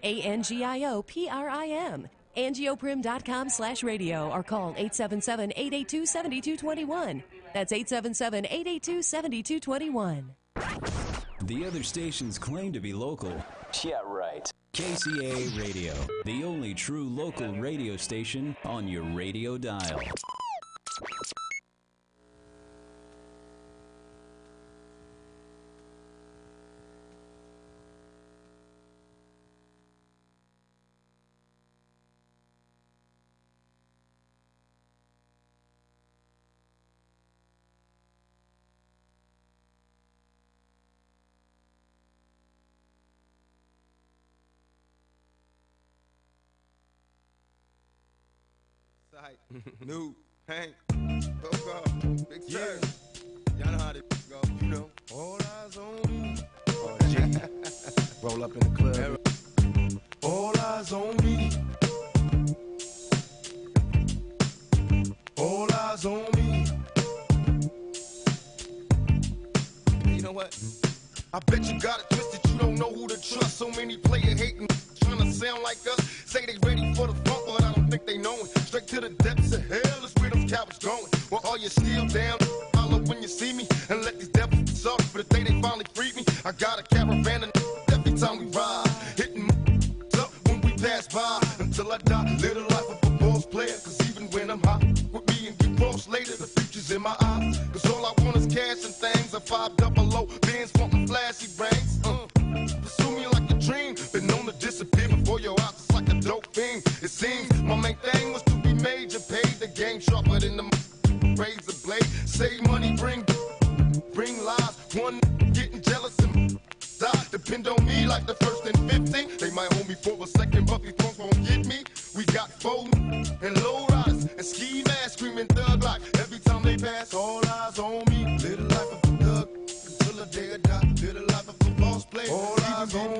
ANGIOPRIM. angioprim.com/radio or call 877-882-7221. That's 877-882-7221. The other stations claim to be local. Yeah, right. KCAA Radio, the only true local radio station on your radio dial. New, Hank, Big Church. Y'all know how they go, you know. All eyes on me. Oh, G. Roll up in the club. All eyes on me. All eyes on me. You know what? I bet you got it twisted. You don't know who to trust. So many player hating, trying to sound like us. Say they ready for the funk, but I don't think they know it. Straight to the depths of hell is where them cowards going. Well, all you still down, holler when you see me, and let these devils be sorry for the day they finally freed me. I got a caravan and every time we ride, hitting up when we pass by. Until I die, live the life of a boss player. Cause even when I'm hot with me and get crossed later, the future's in my eyes. Cause all I want is cash and things. A 500 bands wanting flashy brains. Pursue me like a dream. Been known to disappear before your eyes. It's like a dope thing. It seems my main thing was to be major. Paid the game sharper than the razor blade. Save money, bring lies. One getting jealous and die. Depend on me like the first and 15. They might hold me for a second, but these punks won't get me. We got foes and low riders and ski masks screaming thug like every time they pass. All eyes on me. Live the life of a thug until the day I die. Live the life of a boss player. All eyes on me.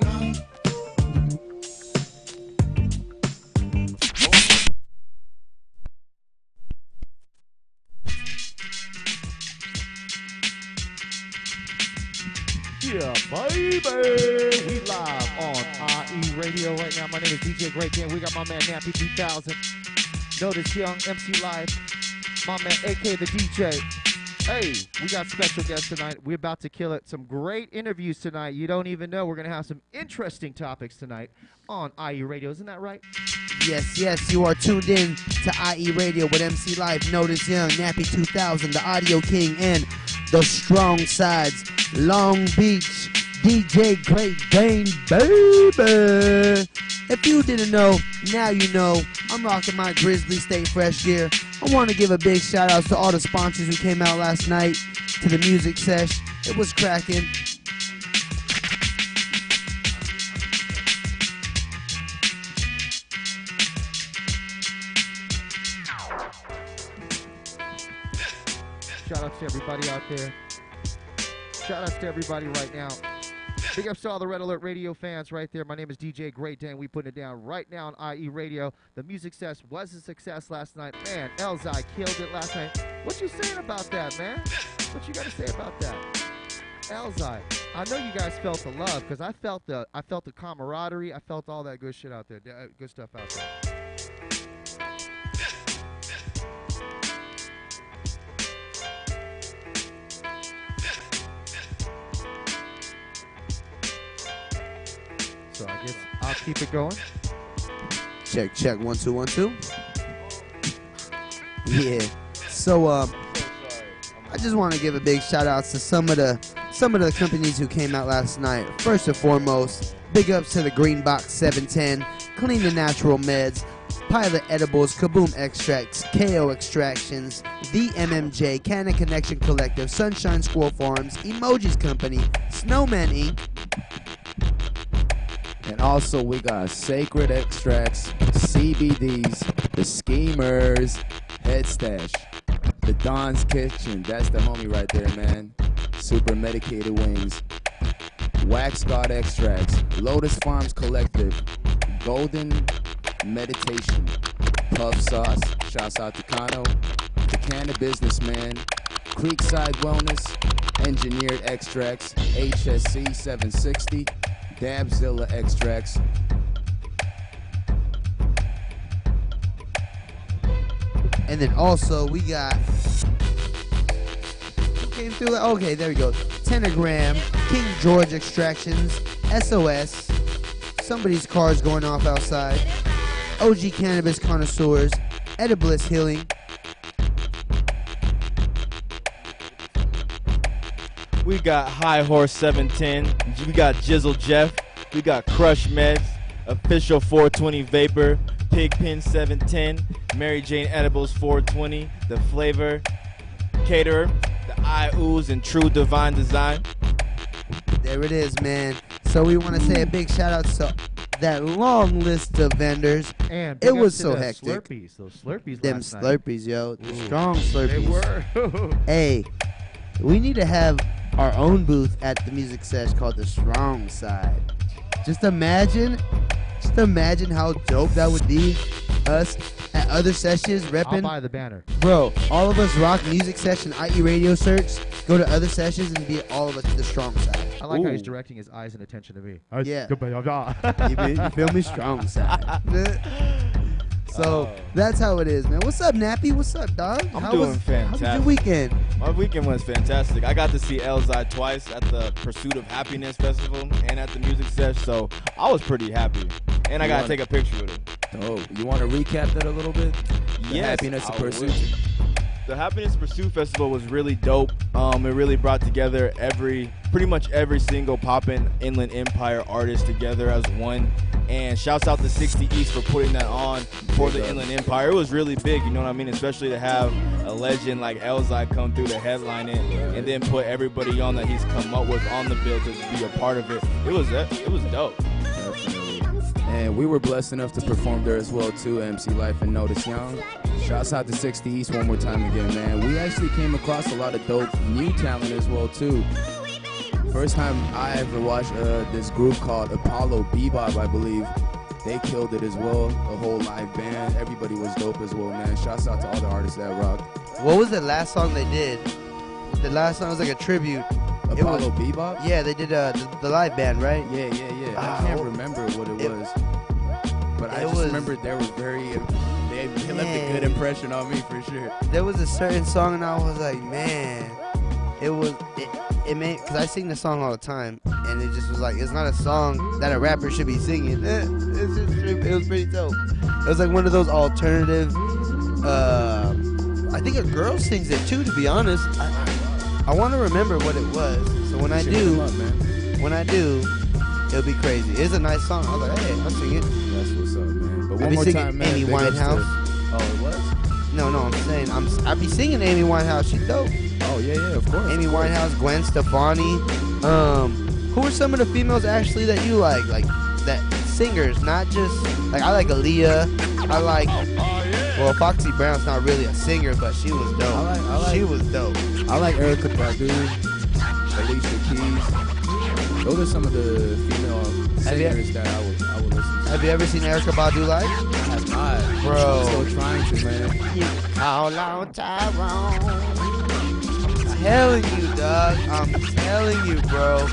Yeah, baby. We live on IE Radio right now. My name is DJ Great Dan. We got my man Nappy 2000. Notice Young MC Live. My man AK the DJ. Hey, we got special guests tonight. We're about to kill it. Some great interviews tonight. You don't even know. We're going to have some interesting topics tonight on IE Radio. Isn't that right? Yes, yes. You are tuned in to IE Radio with MC Live. Notice Young, Nappy 2000, the Audio King, and the Strong Sides. Long Beach, DJ Great Dane, baby. If you didn't know, now you know. I'm rocking my Grizzly State Fresh gear. I want to give a big shout out to all the sponsors who came out last night to the music sesh. It was cracking. Shout out to everybody out there. Shout out to everybody right now. Big ups to all the Red Alert Radio fans right there. My name is DJ Great Dan. We putting it down right now on IE Radio. The music set was a success last night. Man, Elzai killed it last night. What you saying about that, man? What you got to say about that? Elzai, I know you guys felt the love because I felt the camaraderie. I felt all that good shit out there. Good stuff out there. So I guess I'll keep it going. Check, check, 1 2 1 2. Yeah. So I just want to give a big shout out to some of the companies who came out last night. First and foremost, big ups to the Green Box 710, Clean the Natural Meds, Pilot Edibles, Kaboom Extracts, KO Extractions, The MMJ, Canon Connection Collective, Sunshine Squirrel Farms, Emojis Company, Snowman Inc. And also we got Sacred Extracts, CBDs, The Schemers, Head Stash, The Don's Kitchen, that's the homie right there, man. Super Medicated Wings, Wax God Extracts, Lotus Farms Collective, Golden Meditation, Puff Sauce, shouts out to Kano, The Canna Businessman, Creekside Wellness, Engineered Extracts, HSC 760, Dabzilla Extracts, And then also we got, who came through? Okay, there we go. Tenagram, King George Extractions, SOS, Somebody's Car's Going Off Outside, OG Cannabis Connoisseurs, Edibliss Healing. We got High Horse 710. We got Jizzle Jeff. We got Crush Meds, Official 420 Vapor, Pigpen 710, Mary Jane Edibles 420, The Flavor, Caterer, the I Ooze, and True Divine Design. There it is, man. So we want to say a big shout out to that long list of vendors. And it was so hectic. Slurpees, those Slurpees Them last night. Slurpees, yo. The strong Slurpees. They were. Hey, we need to have our own booth at the music sesh called the Strong Side. Just imagine how dope that would be. Us at other sessions repping. I'll buy the banner. Bro, all of us rock music session, IE radio search, go to other sessions and be all of us the Strong Side. I like how he's directing his eyes and attention to me. Yeah. you You feel me? Strong Side. So that's how it is, man. What's up, Nappy? What's up, dog? I'm doing fantastic. How was your weekend? My weekend was fantastic. I got to see Elzai twice at the Pursuit of Happiness Festival and at the music sesh, so I was pretty happy. And I got to take a picture with him. Oh, you want to recap that a little bit? The Yes, Happiness I Pursuit. would. The Happiness Pursuit Festival was really dope. It really brought together pretty much every single Poppin' Inland Empire artist together as one. And shouts out to 60 East for putting that on for the Inland Empire. It was really big, you know what I mean? Especially to have a legend like Elzai come through to headline it and then put everybody on that he's come up with on the bill to be a part of it. It was dope. Definitely. And we were blessed enough to perform there as well too, MC Life and Notice Young. Shouts out to 60 East one more time again, man. We actually came across a lot of dope new talent as well too. First time I ever watched this group called Apollo Bebop, I believe. They killed it as well. The whole live band, everybody was dope as well, man. Shouts out to all the artists that rock. What was the last song they did? The last song was like a tribute. Apollo Bebop? Yeah, they did the live band, right? Yeah. I can't remember what it was. But I just remember they were they left a good impression on me for sure. There was a certain song and I was like, man, it made, because I sing the song all the time, and it just was like, it's not a song that a rapper should be singing. It was pretty dope. It was like one of those alternative, I think a girl sings it too, to be honest. I want to remember what it was, so when I do, it'll be crazy. It's a nice song. I was like, hey, I'll sing it. That's what's up, man. But I one be more singing time, man. Amy big ups to- Winehouse. Oh, it was? No, I'm saying I be singing Amy Winehouse. She dope. Oh, yeah, of course. Amy Winehouse, Gwen Stefani. Who are some of the females actually that you like that singers? Not just like I like Aaliyah. I like well, Foxy Brown's not really a singer, but she was dope. I like she was dope. I like Erykah Badu, Alicia Keys. Those are some of the female singers that I would listen to. Have you ever seen Erykah Badu live? I have not. Bro. I'm still trying to, man. Call out Tyrone. I'm telling you, dog. I'm telling you, bro.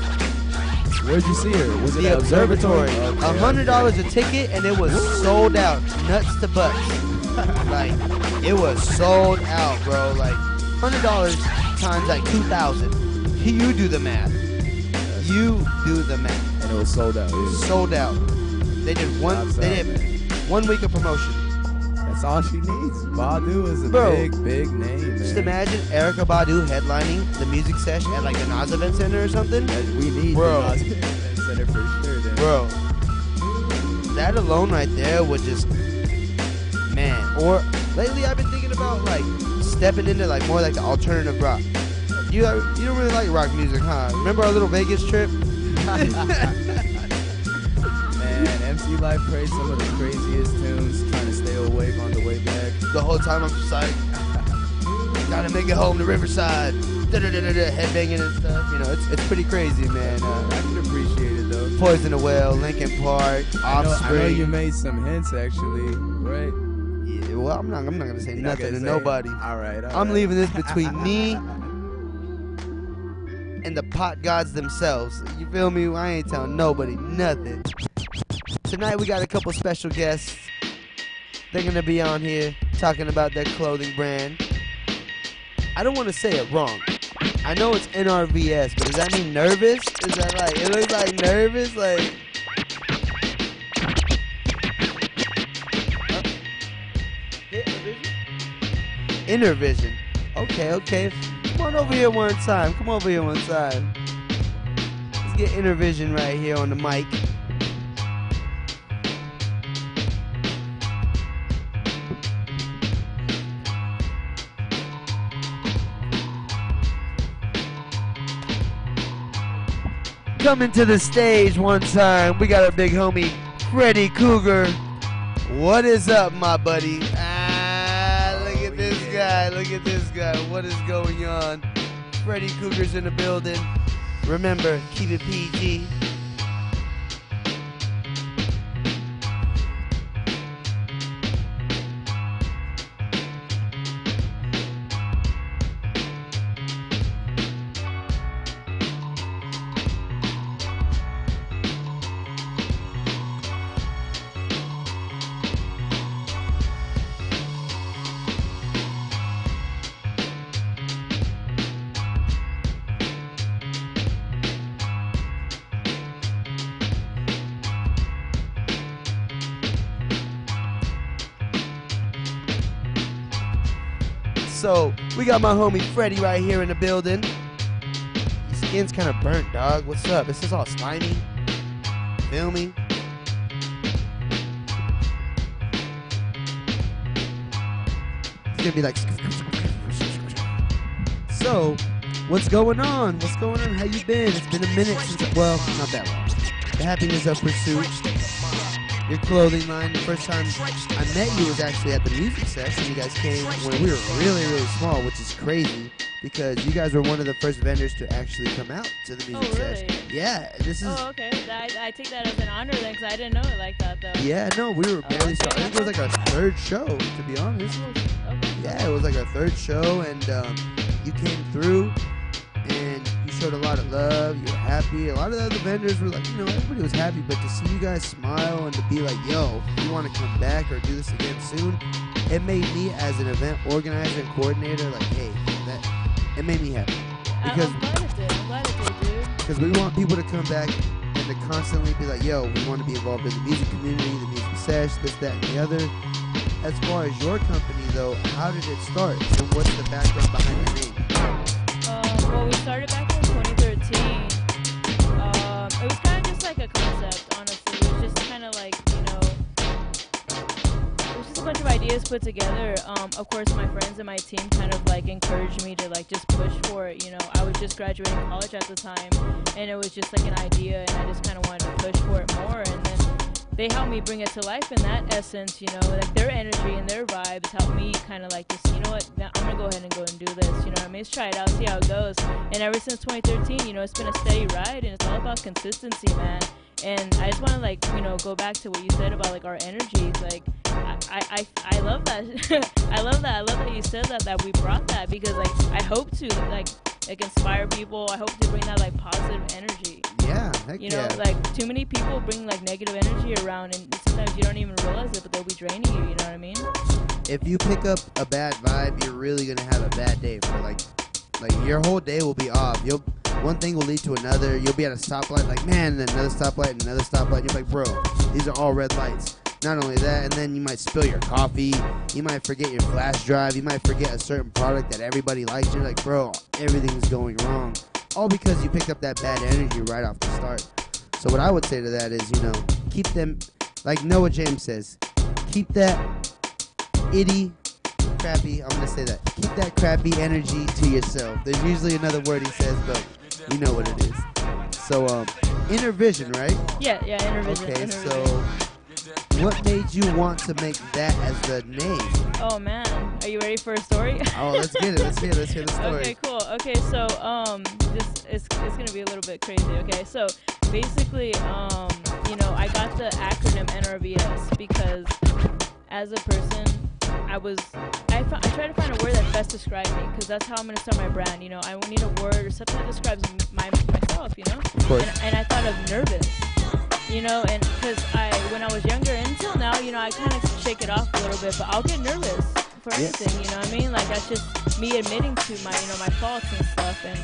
Where'd you see her? Was it The at Observatory. Okay, $100 a ticket, and it was sold out. Nuts to butts. Like, it was sold out, bro. Like, $100 times like 2,000. You do the math. You do the math. And it was sold out. Yeah. Sold out. They did one week of promotion. That's all she needs. Badu is a big name, man. Just imagine Erykah Badu headlining the music session at like the Nas Event Center or something. We need Bro. the Nas Event Center for sure, then. Bro, that alone right there would just, man. Or lately I've been thinking about like stepping into like more like the alternative rock. You don't really like rock music, huh? Remember our little Vegas trip? Man, MC Life plays some of the craziest tunes, trying to stay awake on the way back. The whole time I'm just like, gotta make it home to Riverside. Headbanging and stuff. You know, it's pretty crazy, man. I can appreciate it though. Poison the Well, Linkin Park, Offspring. I know you made some hints actually, right? Yeah, well, I'm not gonna say nothing to nobody. All right. I'm leaving this between me and the pot gods themselves. You feel me? I ain't telling nobody nothing. Tonight we got a couple special guests. They're gonna be on here. talking about that clothing brand. I don't want to say it wrong. I know it's NRVS, but does that mean nervous? Is that like, it looks like nervous? Like, Inner Vision. Okay, okay. Come on over here one time. Come over here one time. Let's get Inner Vision right here on the mic. Coming to the stage one time, we got our big homie, Freddy Cougar. What is up, my buddy? Look at this guy, look at this guy. What is going on? Freddy Cougar's in the building. Remember, keep it PG. So, we got my homie Freddy right here in the building. His skin's kind of burnt, dog. What's up? This is all slimy. Feel me? It's gonna be like... So, what's going on? What's going on? How you been? It's been a minute since... Well, not that long. The Happiness of Pursuit. Your clothing line. The first time I met you was actually at the music session. You guys came when we were really, really small, which is crazy because you guys were one of the first vendors to actually come out to the music session. Yeah, this is... Oh, okay. I take that as an honor then because I didn't know it like that, though. Yeah, no, we were barely starting. I think it was like our third show, to be honest. Okay. Yeah, it was like our third show, and you came through, and you showed a lot of love. You were happy. A lot of the other vendors were like, you know, everybody was happy, but to see you guys smile and to be like, yo, you want to come back or do this again soon, it made me as an event organizer and coordinator like, hey, it made me happy. Because I'm glad it did. I'm glad it did, dude. Because we want people to come back and to constantly be like, yo, we want to be involved in the music community, the music sesh, this, that, and the other. As far as your company, though, how did it start? And what's the background behind your name? Well, we started back in 2013. It was kind of just like a concept, honestly. It was just kind of like, you know, it was just a bunch of ideas put together. Of course, my friends and my team kind of like encouraged me to like just push for it. You know, I was just graduating college at the time, and it was just like an idea, and I just kind of wanted to push for it more. And then they helped me bring it to life in that essence, you know, like their energy and their vibes helped me kind of like just, you know what, now I'm going to go ahead and go and do this, you know what I mean? Let's try it out, see how it goes. And ever since 2013, you know, it's been a steady ride, and it's all about consistency, man. And I just want to like, you know, go back to what you said about like our energy. Like, I love that. I love that. I love that you said that we brought that, because like I hope to like inspire people. I hope to bring that like positive energy. Yeah, heck you know, yeah. like too many people bring like negative energy around, and sometimes you don't even realize it, but they'll be draining you. You know what I mean? If you pick up a bad vibe, you're really gonna have a bad day for like your whole day will be off. One thing will lead to another. You'll be at a stoplight, like, man, and another stoplight, and another stoplight. And you're like, bro, these are all red lights. Not only that, and then you might spill your coffee. You might forget your flash drive. You might forget a certain product that everybody likes. You're like, bro, everything's going wrong. All because you picked up that bad energy right off the start. So what I would say to that is, you know, keep them, like Noah James says, keep that crappy, I'm going to say that. Keep that crappy energy to yourself. There's usually another word he says, but you know what it is. So, Inner Vision, right? Yeah, Inner Vision. Okay, Inner so Vision. what made you want to make that as the name? Oh man, are you ready for a story? Oh, let's get it. Let's hear the story. Okay, cool. Okay, so this it's gonna be a little bit crazy. Okay, so basically, you know, I got the acronym NRVS because as a person, I try to find a word that best describes me, because that's how I'm gonna start my brand. You know, I need a word or something that describes myself. You know, of course. And I thought of nervous. You know, and because when I was younger, and until now, you know, I kind of shake it off a little bit, but I'll get nervous. for anything, you know what I mean? Like, that's just me admitting to my, you know, my faults and stuff. And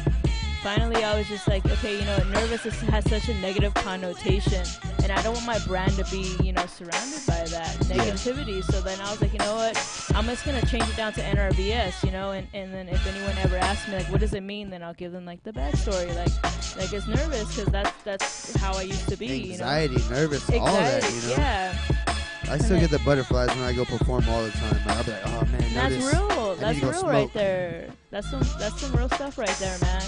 finally, I was just like, okay, you know, nervous has such a negative connotation, and I don't want my brand to be, you know, surrounded by that negativity. So then I was like, you know what, I'm just gonna change it down to NRBS, you know, and then if anyone ever asks me like, what does it mean, then I'll give them like the backstory, like it's nervous because that's how I used to be. Anxiety, you know? nervous, Anxiety, all that, you know. Yeah. I still get the butterflies when I go perform all the time. Like, I'll be like, oh man, that's real. That's real right there. That's some real stuff right there, man.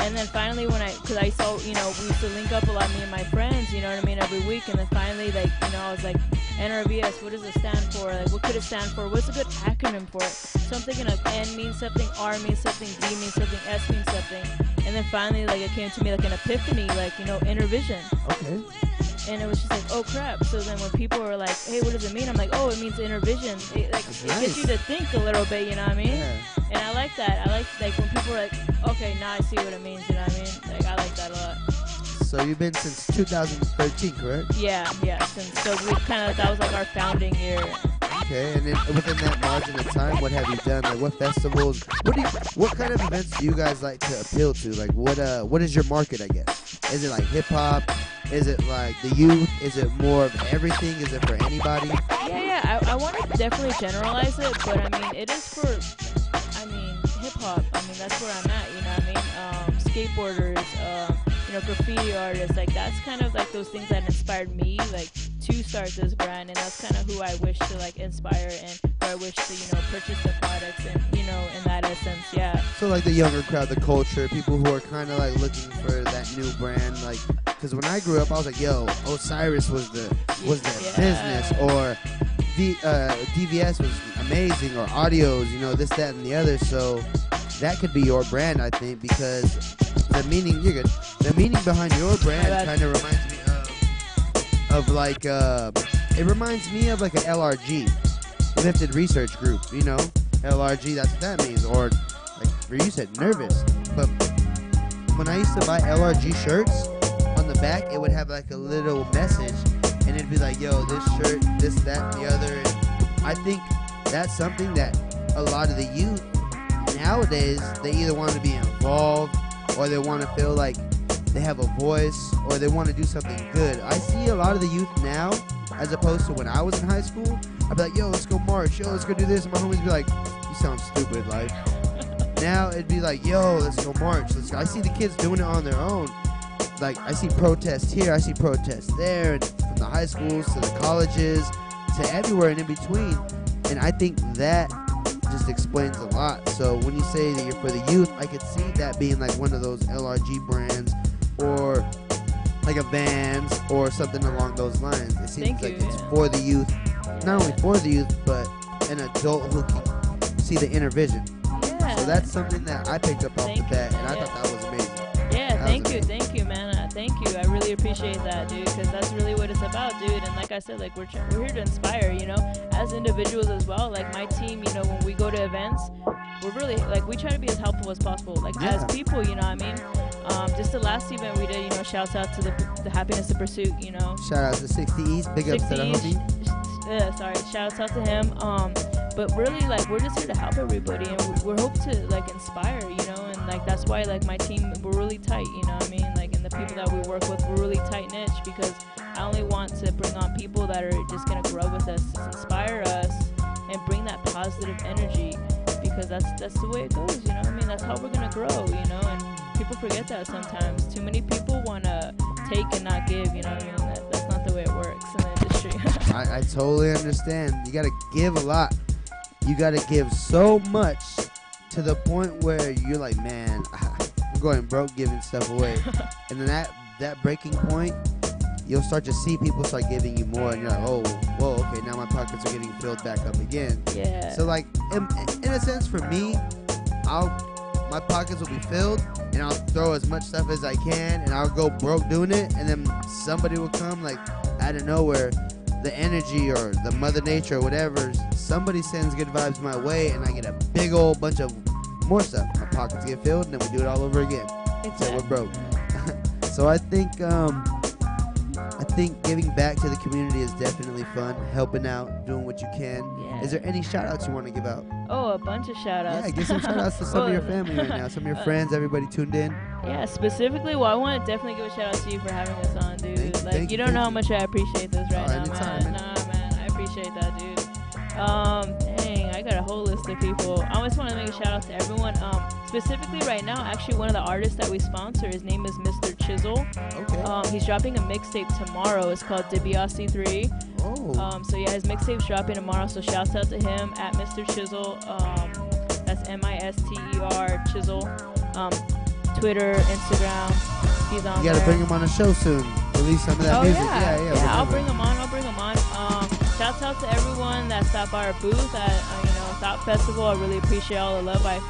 And then finally, because I saw, you know, we used to link up a lot, me and my friends, you know what I mean, every week. And then finally, like, you know, I was like, NRBS, what does it stand for? Like, what could it stand for? What's a good acronym for it? So I'm thinking like N means something, R means something, D means something, S means something. And then finally, like, it came to me like an epiphany, like, you know, inner vision. Okay. And it was just like, oh crap. So then when people were like, hey, what does it mean? I'm like, oh, it means inner vision. It gets you to think a little bit, you know what I mean? Yeah. And I like that. I like when people are like, okay, now I see what it means, you know what I mean? Like, I like that a lot. So you've been since 2013, correct? Yeah. So we kind of, that was like our founding year. Okay, and then within that margin of time, what have you done? Like, what festivals? What kind of events do you guys like to appeal to? Like, what is your market, I guess? Is it like hip hop? Is it like the youth? Is it more of everything? Is it for anybody? Yeah. I want to definitely generalize it, but I mean, it is for, hip hop. I mean, that's where I'm at, you know what I mean? Skateboarders, you know, graffiti artists, like, that's kind of like those things that inspired me, like, to start this brand, and that's kind of who I wish to, like, inspire and who I wish to, you know, purchase the products and, you know, in that essence, yeah. So, like, the younger crowd, the culture, people who are kind of, like, looking for that new brand, like, because when I grew up, I was like, yo, Osiris was the business, or DVS was amazing, or Audios, you know, this, that, and the other, so that could be your brand, I think, because the meaning, you're good, the meaning behind your brand kind of reminds me of like, it reminds me of like an LRG, Lifted Research Group, you know, LRG, that's what that means, or like where you said nervous, but when I used to buy LRG shirts, on the back, it would have like a little message, and it'd be like, yo, this shirt, this, that, and the other, and I think that's something that a lot of the youth nowadays, they either want to be involved, or they want to feel like they have a voice, or they want to do something good. I see a lot of the youth now, as opposed to when I was in high school, I'd be like, yo, let's go march, yo, let's go do this, and my homies be like, you sound stupid, like. Now it'd be like, yo, let's go march. I see the kids doing it on their own. Like, I see protests here, I see protests there, and from the high schools to the colleges to everywhere and in between. And I think that just explains a lot. So when you say that you're for the youth, I could see that being like one of those LRG brands, or like a Vans, or something along those lines. It seems like it's for the youth, not only for the youth, but an adult who can see the inner vision. Yeah. So that's something that I picked up off the bat, and I thought that was amazing. Yeah, thank you, man. Thank you. I really appreciate that, dude, because that's really what it's about, dude. And like I said, like, we're here to inspire, you know, as individuals as well. Like, my team, you know, when we go to events, we're really, like, we try to be as helpful as possible, like, as people, you know what I mean? Just the last event we did, you know, shouts out to the Happiness in Pursuit, you know. Shout out to 60 East, big ups to the homie. Shouts out to him. But really, like, we're just here to help everybody, and we're hope to, like, inspire, you know, and, like, that's why, like, my team, we're really tight, you know what I mean? Like, and the people that we work with, we're really tight-knit, because I only want to bring on people that are just going to grow with us, inspire us, and bring that positive energy, because that's the way it goes, you know what I mean? That's how we're going to grow, you know, and people forget that sometimes. Too many people want to take and not give, you know what I mean? That's not the way it works in the industry. I totally understand. You got to give a lot. You got to give so much to the point where you're like, man, I'm going broke giving stuff away. And then that breaking point, you'll start to see people start giving you more, and you're like, oh, whoa, okay, now my pockets are getting filled back up again. Yeah. So, like, in a sense, for me, my pockets will be filled, and I'll throw as much stuff as I can, and I'll go broke doing it, and then somebody will come, like, out of nowhere, the energy or the mother nature or whatever, somebody sends good vibes my way, and I get a big old bunch of more stuff. My pockets get filled, and then we do it all over again. So we're broke. So I think think giving back to the community is definitely fun. Helping out, doing what you can. Yeah. Is there any shout outs you want to give out? Oh, a bunch of shout outs. Yeah, give some shout outs to some of your family right now, some of your friends, everybody tuned in. Yeah, specifically, well, I want to definitely give a shout out to you for having us on, dude. Thank You you, don't know how much I appreciate this right now, anytime, man. Nah, man, I appreciate that, dude. Dang, I got a whole list of people. I just want to make a shout out to everyone. Specifically right now, actually one of the artists that we sponsor, his name is Mr. Chisel. Okay. He's dropping a mixtape tomorrow. It's called DiBiase 3. Oh. So yeah, his mixtape's dropping tomorrow. So shouts out to him at Mr. Chisel. That's Mister Chisel. Twitter, Instagram. He's on. You gotta there. bring him on the show soon. Release some of that music. Yeah, I'll bring him on. Shouts out to everyone that stopped by our booth at Thought Festival. I really appreciate all the love. I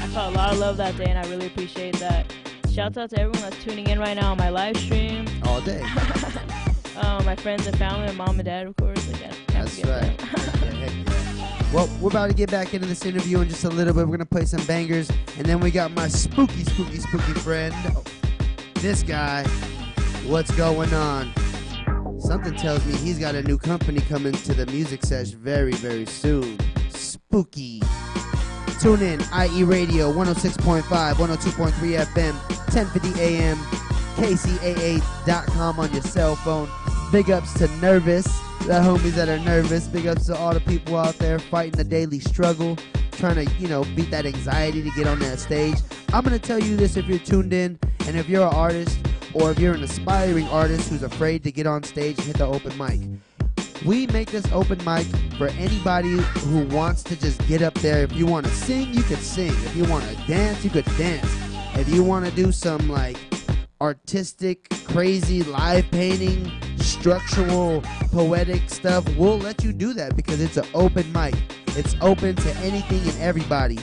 felt a lot of love that day, and I really appreciate that. Shouts out to everyone that's tuning in right now on my live stream. All day. My friends and family, and mom and dad, of course. That's right. Well, we're about to get back into this interview in just a little bit. We're going to play some bangers. And then we got my spooky friend. This guy. What's going on? Something tells me he's got a new company coming to the music sesh very, very soon. Spooky. Tune in, IE Radio, 106.5, 102.3 FM, 1050 AM, KCAA.com on your cell phone. Big ups to Nervous, the homies that are nervous. Big ups to all the people out there fighting the daily struggle, trying to, beat that anxiety to get on that stage. I'm going to tell you this if you're tuned in, and if you're an artist, or if you're an aspiring artist who's afraid to get on stage and hit the open mic. We make this open mic for anybody who wants to just get up there. If you want to sing, you could sing. If you want to dance, you could dance. If you want to do some artistic, crazy live painting, structural, poetic stuff, we'll let you do that because it's an open mic. It's open to anything and everybody.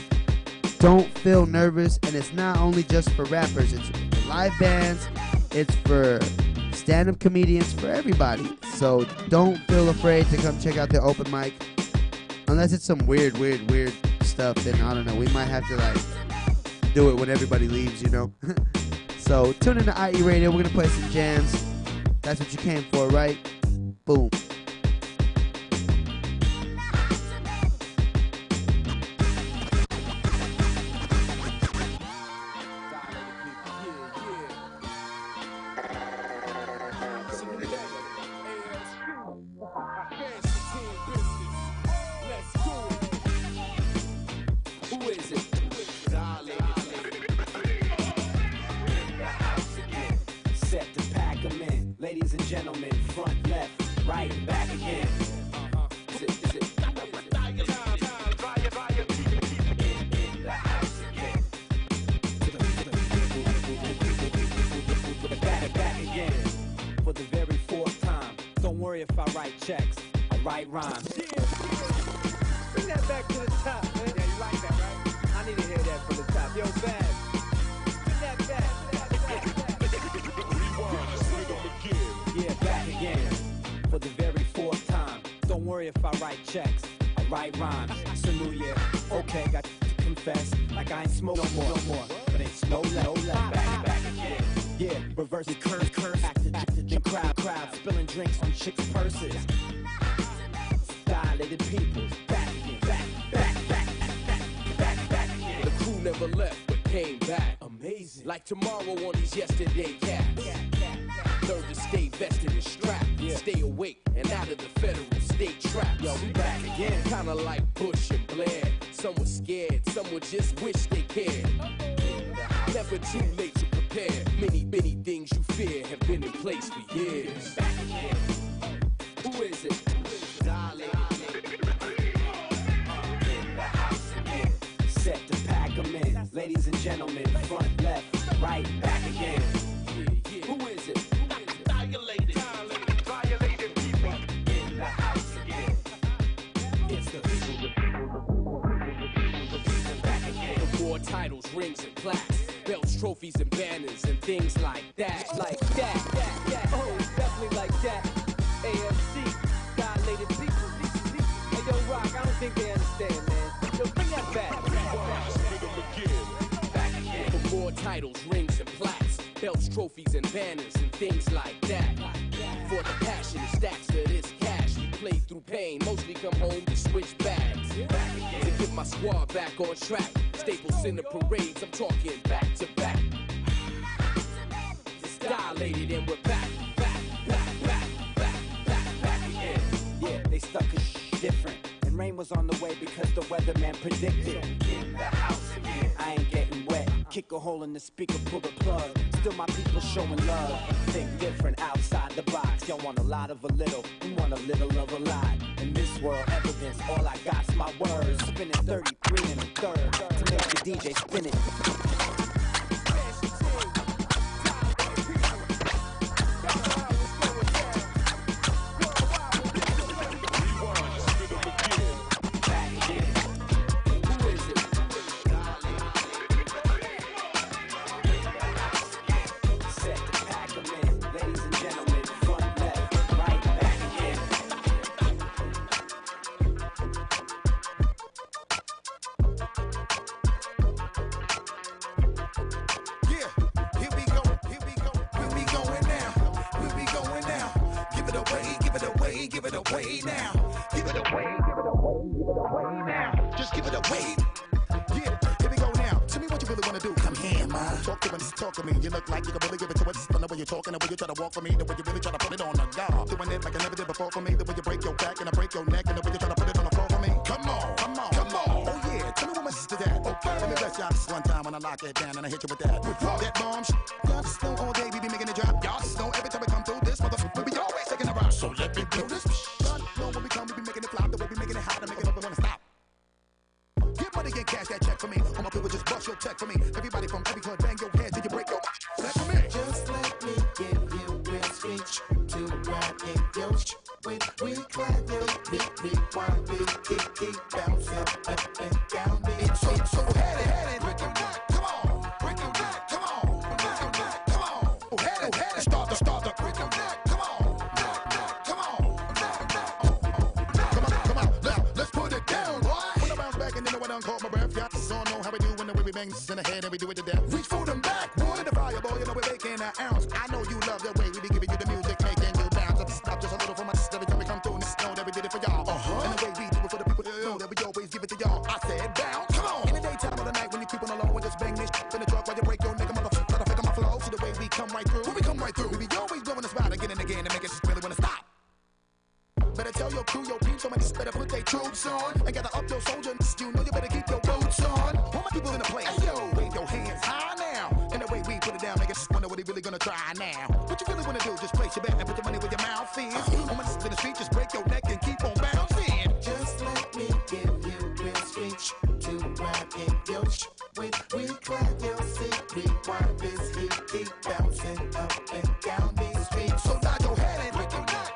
Don't feel nervous, and it's not only just for rappers. It's for live bands. It's for stand-up comedians, for everybody. So don't feel afraid to come check out the open mic. Unless it's some weird stuff, then I don't know. We might have to do it when everybody leaves, So tune in to IE Radio. We're going to play some jams. That's what you came for, right? Boom. Ladies and gentlemen, front, left, right, back again. In the house again. Back again. For the very fourth time. Don't worry if I write checks. I write rhymes. Bring that back to the top, man. Yeah, you like that, right? I need to hear that from the top. Yo, Bad. Bring that back. Yeah, back again. For the very fourth time. Don't worry if I write checks. I write rhymes. It's a new year. Okay, got to confess. Like I ain't smoke no more. But it's no left. Back again. Yeah, reverse the curse. Acting crowd. Spilling drinks on chicks' purses. Dilated peoples. Back again. Back again. The crew never left but came back. Amazing. Like tomorrow on these yesterday cats. Learn to stay vested and strapped. Yeah. Stay awake and out of the federal state traps. Yo, we back again. Kinda like Bush and Blair. Some were scared, some would just wish they cared. Never too late to prepare. Many things you fear have been in place for years. Back again. Who is it? In the house again. Set to pack 'em in. Ladies and gentlemen, front, left, right, back again. Yeah. Who is it? Violated people. In the house again. It's the people. Back again. For more titles, rings, and plaques. Belts, trophies, and banners, and things like that. Like that. Oh, definitely like that. AFC, violated people. Hey, yo, Rock, I don't think they understand, man. Yo, bring that back. Back again. For more titles, rings, and plaques. Belts, trophies, and banners, and things like that. For the passion and stacks of this cash, we play through pain, mostly come home to switch bags. To get my squad back on track, staples in the parades, I'm talking back to back. It's dilated and we're back again. Yeah, they stuck a different. And rain was on the way because the weatherman predicted. In the house again. I ain't getting wet. Kick a hole in the speaker, pull the plug. Still my people showing love. Think different outside the box. Don't want a lot of a little, we want a little of a lot. In this world, evidence, all I got's my words. Spinning 33 and a third to make the DJ spin it. Talking the way you try to walk for me, the way you really try to put it on the guard. Doing it like I never did before for me, the way you break your back and I break your neck, and the way you try to put it on the floor for me. Come on, come on, come on. Oh yeah, tell me what my sister's at. Okay, let me bless y'all this one time when I lock it down and I hit you with that. That bomb shit. Y'all just know all day we be making it drop. Y'all just know every time we come through this motherfucker, we be always taking a rock. So let me do this. Y'all know when we come, we be making it flop. The way we making it hot, and make it up and wanna stop. Get money and cash that check for me. All my people just bust your check for me. Everybody from every hood, bang your head till you break your check for me. Just let me give you real speech to ride in your when we clap your beat, rewind, keep bouncing up and down the street. So head, break your neck, come on, break your neck, come on, break your neck, come on. Oh, head, start the, break your neck, come on, come on, come on, now let's put it down, boy. When I bounce back and you know I done caught my breath, y'all just all know how we do when the way we bang this in the head and we do it to death. Reach for them back, water the fire, boy, you know we're making an ounce. I know you love the way we be giving you the music, making you bounce. I just stop just a little for my sister every time we come through and know that we did it for y'all. And the way we do it for the people, know that we always give it to y'all. I said bounce, come on. In the daytime or the night when you creep on along and just bang this in the truck while you break your nigga motherfucker, try to figure my flow. See the way we come right through. When we come right through, we be always blowing the spot again and again and make it just really wanna stop. Better tell your crew, your peeps, somebody better put their troops on. And gather up your soldiers, you know you better keep your boots on. All my people in the place, yo, wave your hands high now. And the way we put it down, make it just wonder what they really gonna try now. What you really wanna do, just place your bet and put your money where your mouth is. On my in the street, just break your neck and keep on bouncing. Just let me give you real speech to ride in your when we clap your seat, rewind this heat, keep bouncing up and down these streets. So nod your head and break your neck.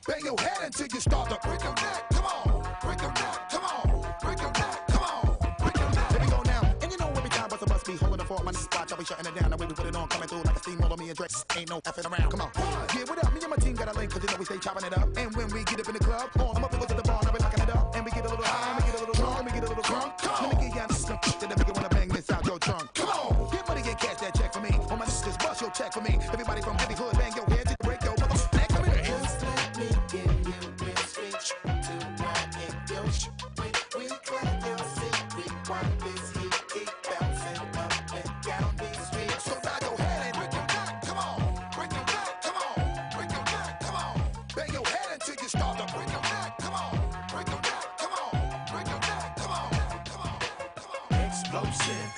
Bang your head until you start to break your neck. Come on, break your neck. Come on, break your neck. Come on, break your neck. Here we go now. And you know every time bust a bus be holding the fort, my spot, I'll be shutting it down. The way we put it on, coming through like a steamroller. Me and Drake ain't no effing around. Come on. Yeah, what up? Me and my team got a link, cause you know we stay chopping it up. And when we get up in the club, all my people to the bar, and we locking it up. And we get a little high, and we get a little drunk, and we get a little drunk. Let me get y'all some shit that make you wanna bang this out your trunk. Come on, get money and cash that check for me. All my sisters bust your check for me. Everybody from every hood, bang your head to break your motherfucking neck. Come here. Just let me give you real speech to ride in your when we clap your seat, rewind this heat, keep bouncing up and down these streets. So nod your head and break your neck, come on, break your neck, come on, break your neck, come on. Bang your head until you start to break your neck, come on, break your neck, come on, break your neck, come on, come on, come on. Explosive,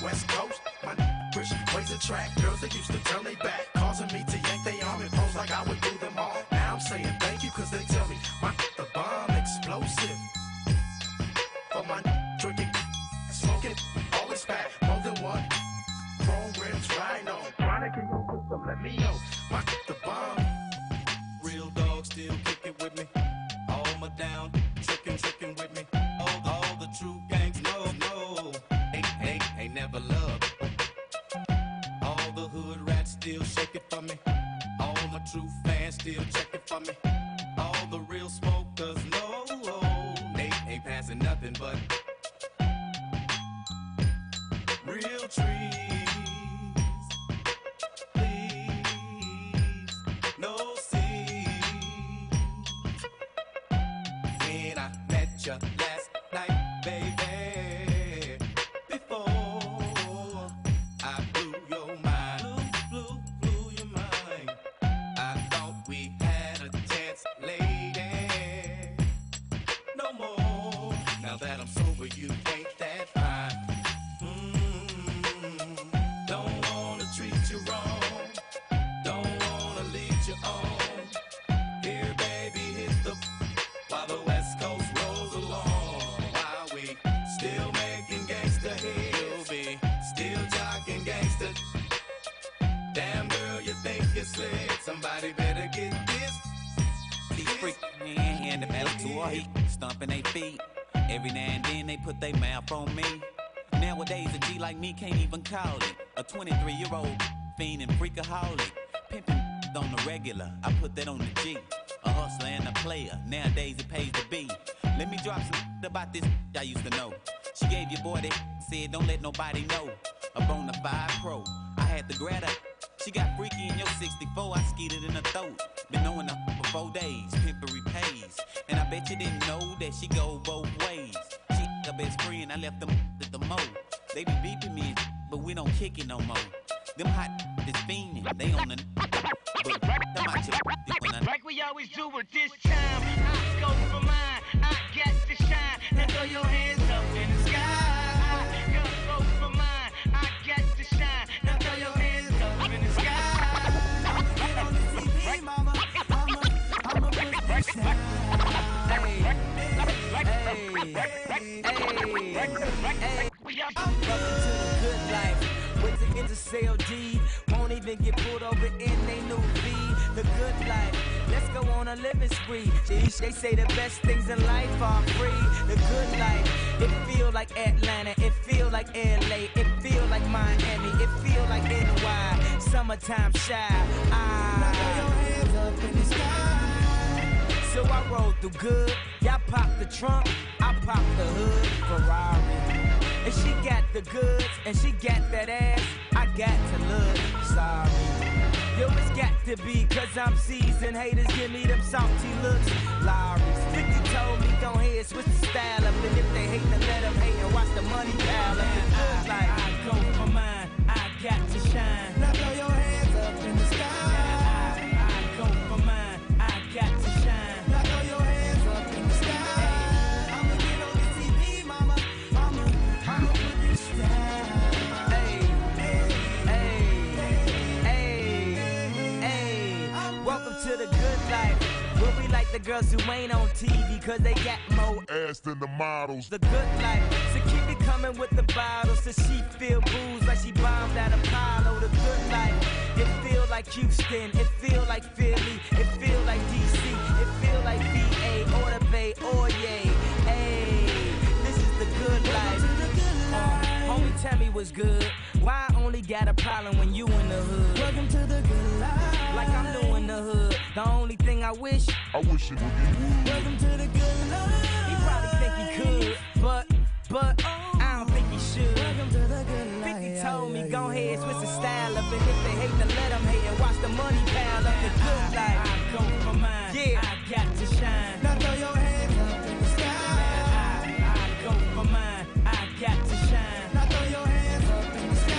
West Coast, my push plays a track. Girls that used to turn they back, causing me to yank they arm and pose like I would do them all. Now I'm saying thank you cause they tell me my the bomb explosive. For my drinking, smoking, all is fat, more than one. Chrome rims, rhino, chronic in your system, let me know. My the bomb. Real dogs still kicking with me. All my down, tricking with me. All the true gangs know. Ain't never loved. All the hood rats still shake it for me. All my true fans still check it for me. All the real smokers know. They ain't passing nothing but real trees. you last night, baby. Before I blew your mind, blew your mind. I thought we had a chance, lady. No more. Now that I'm sober, you ain't that fine. Don't wanna treat you wrong. Don't wanna lead you on. Here, baby, hit the while the West Coast rolls along. While we still making gangsta hits, you'll be still jocking gangsta. Damn girl, you think you're slick? Somebody better get this. These freaks hand the metal to a heat, stomping their feet. Every now and then they put their mouth on me. Nowadays a G like me can't even call it. A 23-year-old fiend and freakaholic, pimping on the regular. I put that on the G. A hustler and a player. Nowadays it pays to be. Let me drop some about this I used to know. She gave your boy that said don't let nobody know. A Bonafide pro. I had to grab her. She got freaky in your 64. I skeeted in her throat. Been knowing her for 4 days. Pimpery pays. And I bet you didn't know that she go both ways. She her best friend. I left them at the mo. They be beeping me, but we don't kick it no more. Them hot is fiending. They on the but them out your like we always do at this time. I go for mine. I got to shine. Now throw your hands up in the sky. I go for mine. I got to shine. Now throw your hands up in the sky. Get on the TV, mama. I'ma put this down. Welcome to the good life. Wait to get to CLD. Won't even get pulled over in they new V. The good life. Let's go on a living spree. They say the best things in life are free. The good life. It feel like Atlanta. It feel like LA. It feel like Miami. It feel like NY. Summertime shy. Now throw your hands up in the sky. So I roll through good. Y'all pop the trunk. I pop the hood. Ferrari. And she got the goods, and she got that ass. I got to look sorry. Yo, it's got to be, cause I'm seasoned. Haters give me them salty looks. Lowry's 50 told me don't hate, switch the style up. And if they hate, then let them hate and watch the money pile up. The good like I go for mine, I got to shine. Now throw your hands up in the sky. I go for mine, I got to shine. Now throw your hands up in the sky. I'ma get on the TV, mama. I'ma put this down. Welcome to the good life. Where we like the girls who ain't on TV, cause they got more ass than the models. The good life. So keep it coming with the bottles, so she feel booze like she bombed at Apollo. The good life. It feel like Houston, it feel like Philly, it feel like DC, it feel like VA, or the Bay, or yay. Hey, this is the good life. Homie, tell me what's good. Why I only got a problem when you in the hood? Welcome to the good life. Like I'm new in the hood. The only thing I wish it would be wood. Welcome to the good life. He probably think he could, but I don't think he should. Welcome to the good life. 50 told me go ahead, switch the style up, and if they hate, then let them hate and watch the money pile up. The good life. I go for mine. Yeah, I got to shine. Now throw your hands up in the sky. I go for mine. I got to shine. Now throw your hands up in the sky.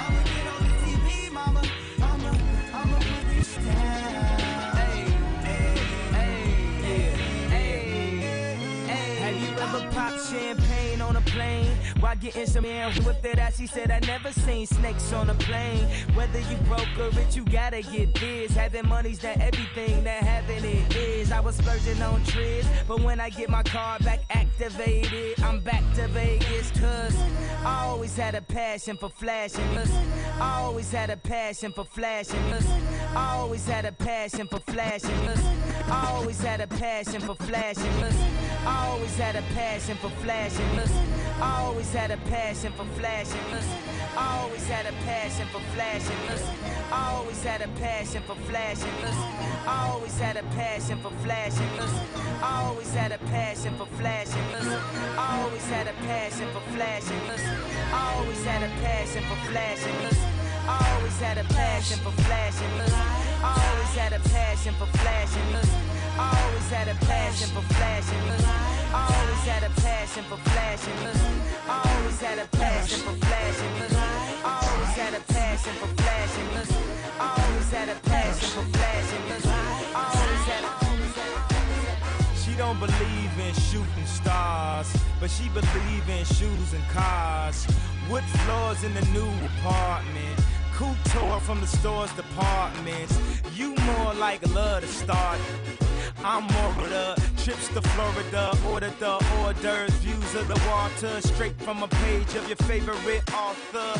I'ma get on the TV, mama. I'ma put this down. Have you ever popped champagne on a plane? While getting some air with that ass, she said I never seen snakes on a plane. Whether you broke or rich, you gotta get this. Having money's not everything, that having it is. I was splurging on trips, but when I get my car back activated, I'm back to Vegas. Cause I always had a passion for flashing. I always had a passion for flashing. I always had a passion for flashing. I always had a passion for flashing. I always had a passion for flashing. I always had a passion for flashing. I always had a passion for flashing. I always had a passion for flashing. I always had a passion for flashing. I always had a passion for flashing. I always had a passion for flashing. I always had a passion for flashing. I always had a passion for flashing. I always had a passion for flashing. I always had a passion for flashing. I had a passion for flashing. Always had a passion for flashing. Always had a passion for flashing. Always had a passion for flashing. Always had a. She don't believe in shooting stars, but she believe in shoes and cars. Wood floors in the new apartment. Couture from the store's departments. You more like love to start. I'm more of the trips to Florida, order the hors d'oeuvres, views of the water, straight from a page of your favorite author.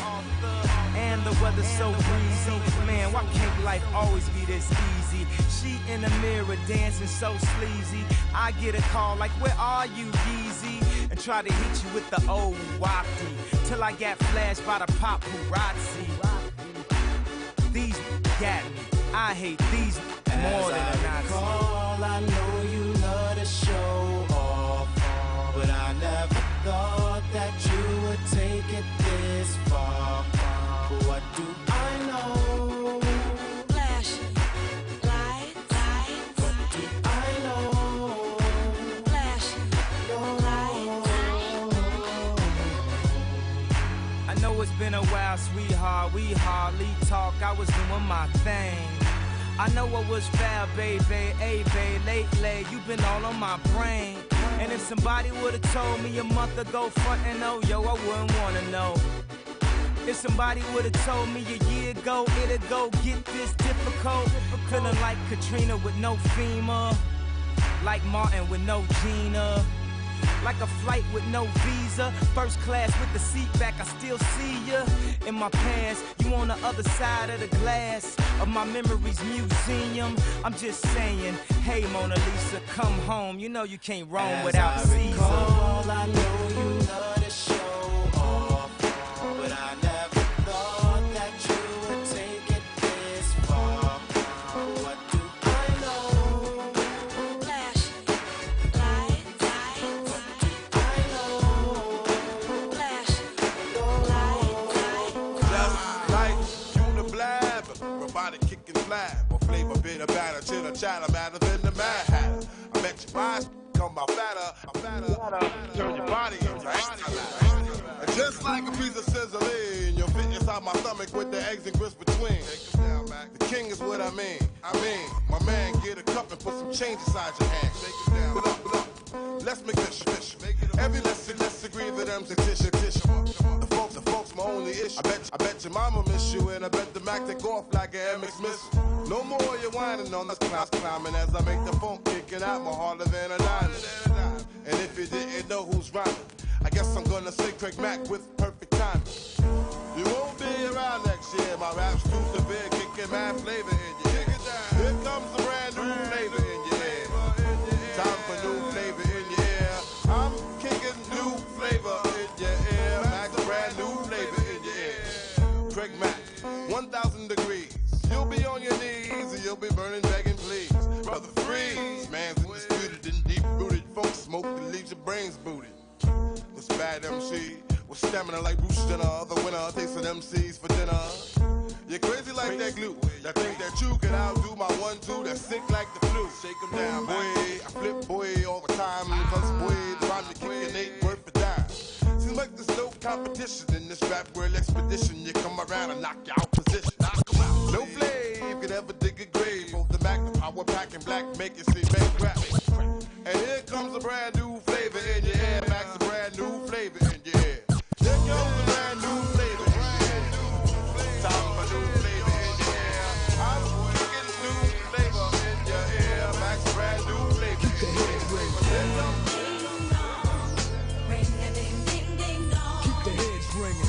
And the weather's so breezy, man, why can't life always be this easy? She in the mirror dancing so sleazy. I get a call like, where are you, Yeezy? And try to hit you with the old wafty, till I got flashed by the paparazzi. These got me, I hate these more than a Nazi. I know you love to show off, but I never thought that you would take it this far. What do I know? Flash, light. What do I know? Flash, light. I know it's been a while, sweetheart, we hardly talk, I was doing my thing. I know I was foul, baby, hey, babe, lately, you've been all on my brain. And if somebody would've told me a month ago, front and oh, yo, I wouldn't wanna know. If somebody would've told me a year ago, it'd go get this difficult. Feeling like Katrina with no FEMA, like Martin with no Gina. Like a flight with no visa, first class with the seat back, I still see ya. In my past, you on the other side of the glass of my memories museum. I'm just saying, hey Mona Lisa, come home. You know you can't roam without Caesar. I know you love to show off, but I never thought that you would take it this far. What do I know? Flash, light. Robotic kicking flab, or flavor bitter batter, chitter chatter, madder than the Mad Hatter. I bet your eyes come out fatter, turn your body into extra ladder. And just like a piece of sizzling, you'll fit inside my stomach with the eggs and grits between. The king is what I mean, my man, get a cup and put some change inside your hand. Put up, let's make this fish. Every let's agree that I'm the tissue. The folks, my only issue. I bet your mama miss you, and I bet the Mac take off like an MX missile. No more you whining on the clouds climbing as I make the phone kicking out more harder than a nine. And if you didn't know who's rhyming, I guess I'm gonna say Craig Mack with perfect timing. You won't be around next year. My rap's too severe, kicking mad flavor in your ear. Here comes the brand new flavor in your ear. Time for new flavor in your ear. I'm kicking new flavor in your ear. Max, brand new flavor in your ear. Craig Mack, 1,000 degrees. You'll be on your knees and you'll be burning, begging, please. Brother, freeze. Man's indisputed and deep-rooted. Folks smoke that leaves your brains booted. This bad MC with stamina like Bruce Jenner. The winner takes an MCs for dinner. You're crazy like that glue. That think that you can outdo my 1-2 that's sick like the flu. Shake 'em down, boy. I flip, boy, all the time. Cause, boy, the rhyme to kick an 8 worth a dime. Seems like there's no competition in this rap world expedition. You come around and knock you out position. Knock 'em out. No flame could ever dig a grave. Both the Mac, the power pack, and black make it see make rap. And here comes a brand new flavor in your ear. Max, a brand new flavor in your ear. Here comes a brand new flavor in your ear. Time for new flavor in your ear. I'm kicking new flavor in your ear. Max, brand new flavor in your ear. Keep the heads ringing.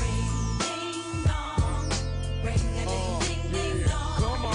Come on.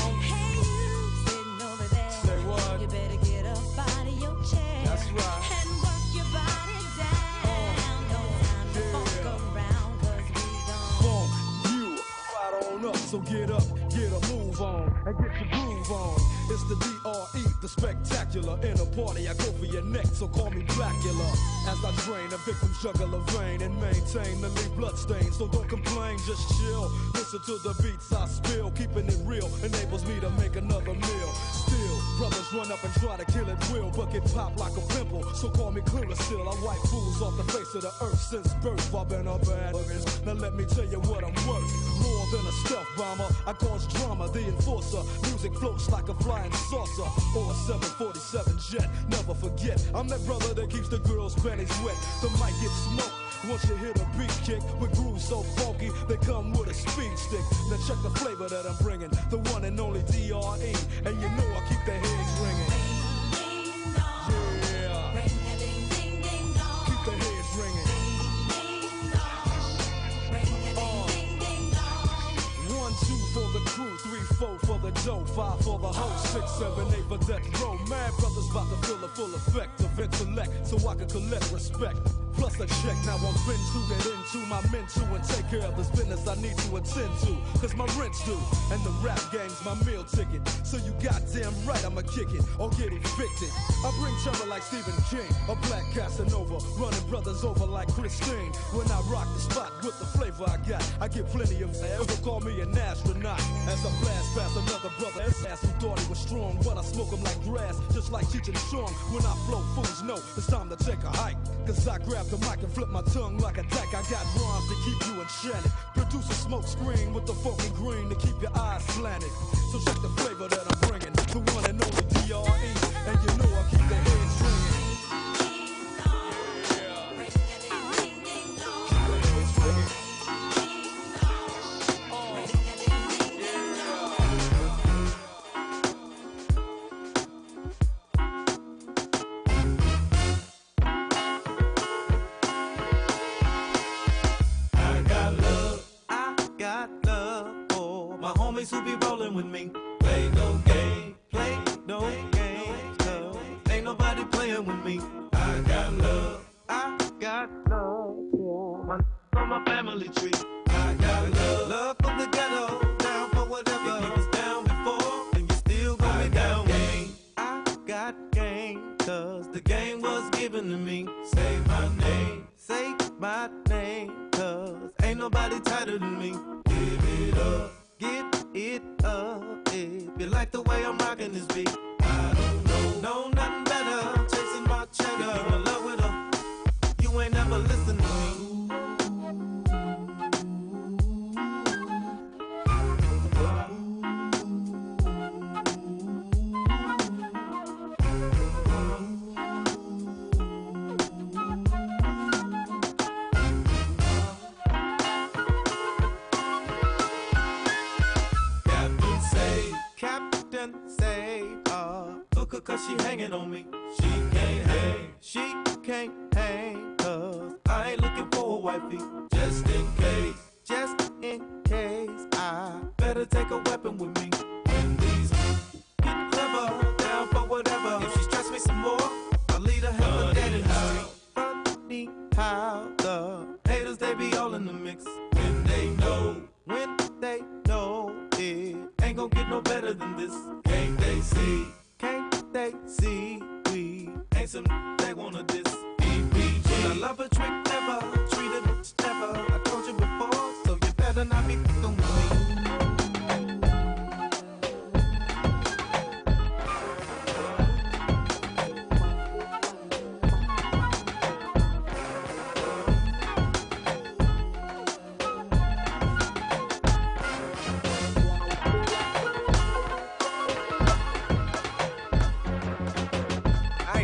Say what? You better get up out of your chair. That's right. And work your body down. No time to fuck around, 'cause we don't. Funk you right on up, so get up, get a move on, and get your groove on. It's the DRE, the spectacular. In a party, I go for your neck, so call me Dracula. As I drain a victim's jugular vein and maintain the lead bloodstains. So don't complain, just chill. Listen to the beats I spill. Keeping it real enables me to make another meal. Still, brothers run up and try to kill it will, but get popped like a pimple. So call me clearer still. I wipe fools off the face of the earth since birth. I've been a bad now let me tell you what I'm worth. More than a stealth bomber, I cause drama, the enforcer. Music floats like a flying saucer or a 747 jet. Never forget, I'm that brother that keeps the girls' panties wet. The mic gets smoked once you hear the beat kick with grooves so funky they come with a speed stick. Now check the flavor that I'm bringing, the one and only DRE, and you know I keep the heads ringing. Yeah, keep the heads ringing. 1, 2 for the crew, 3, 4 for the dough, 5 for the hoe, 6, 7, 8 for death row. Mad brothers about to feel the full effect of intellect, so I can collect respect. Plus a check, now I'm been to get into my men to and take care of this business I need to attend to. Cause my rent's due, and the rap game's my meal ticket. So you goddamn right I'ma kick it, or get evicted. I bring terror like Stephen King, a black Casanova, running brothers over like Christine. When I rock the spot with the flavor I got, I get plenty of air, so call me an astronaut. As I blast past another brother, ass who thought he was strong, but I smoke him like grass, just like Cheech and Chong. When I flow, fools know it's time to take a hike. Cause I grab the mic and flip my tongue like a deck. I got rhymes to keep you enchanted. Produce a smoke screen with the funky green to keep your eyes slanted. So check the flavor that I'm bringing, the one and only DRE, and you know I keep the heads ringing. Who be rolling with me? Play no game, cause ain't nobody playing with me. I got love for my family tree. I got love for the ghetto, down for whatever. If you was down before, then you still gonna be down with me. I got game, cause the game was given to me. Say my name, cause ain't nobody tighter than me. Give it up. Get it up if you like the way I'm rocking this beat. I don't know nothing better. Chasing my cheddar, in love with her. You ain't never listened to me. Cause she hanging on me. She can't hang, cause I ain't looking for a wifey. Just in case, I better take a weapon with me. When these get clever, down for whatever. If she stress me some more, I'll lead her hell dead in the street. Funny how the haters, they be all in the mix. When they know it ain't gonna get no better than this. Can't they see? They see we ain't some they wanna diss. EPG. I love a trick never, treat it never. I told you before, so you better not be f***ing with me.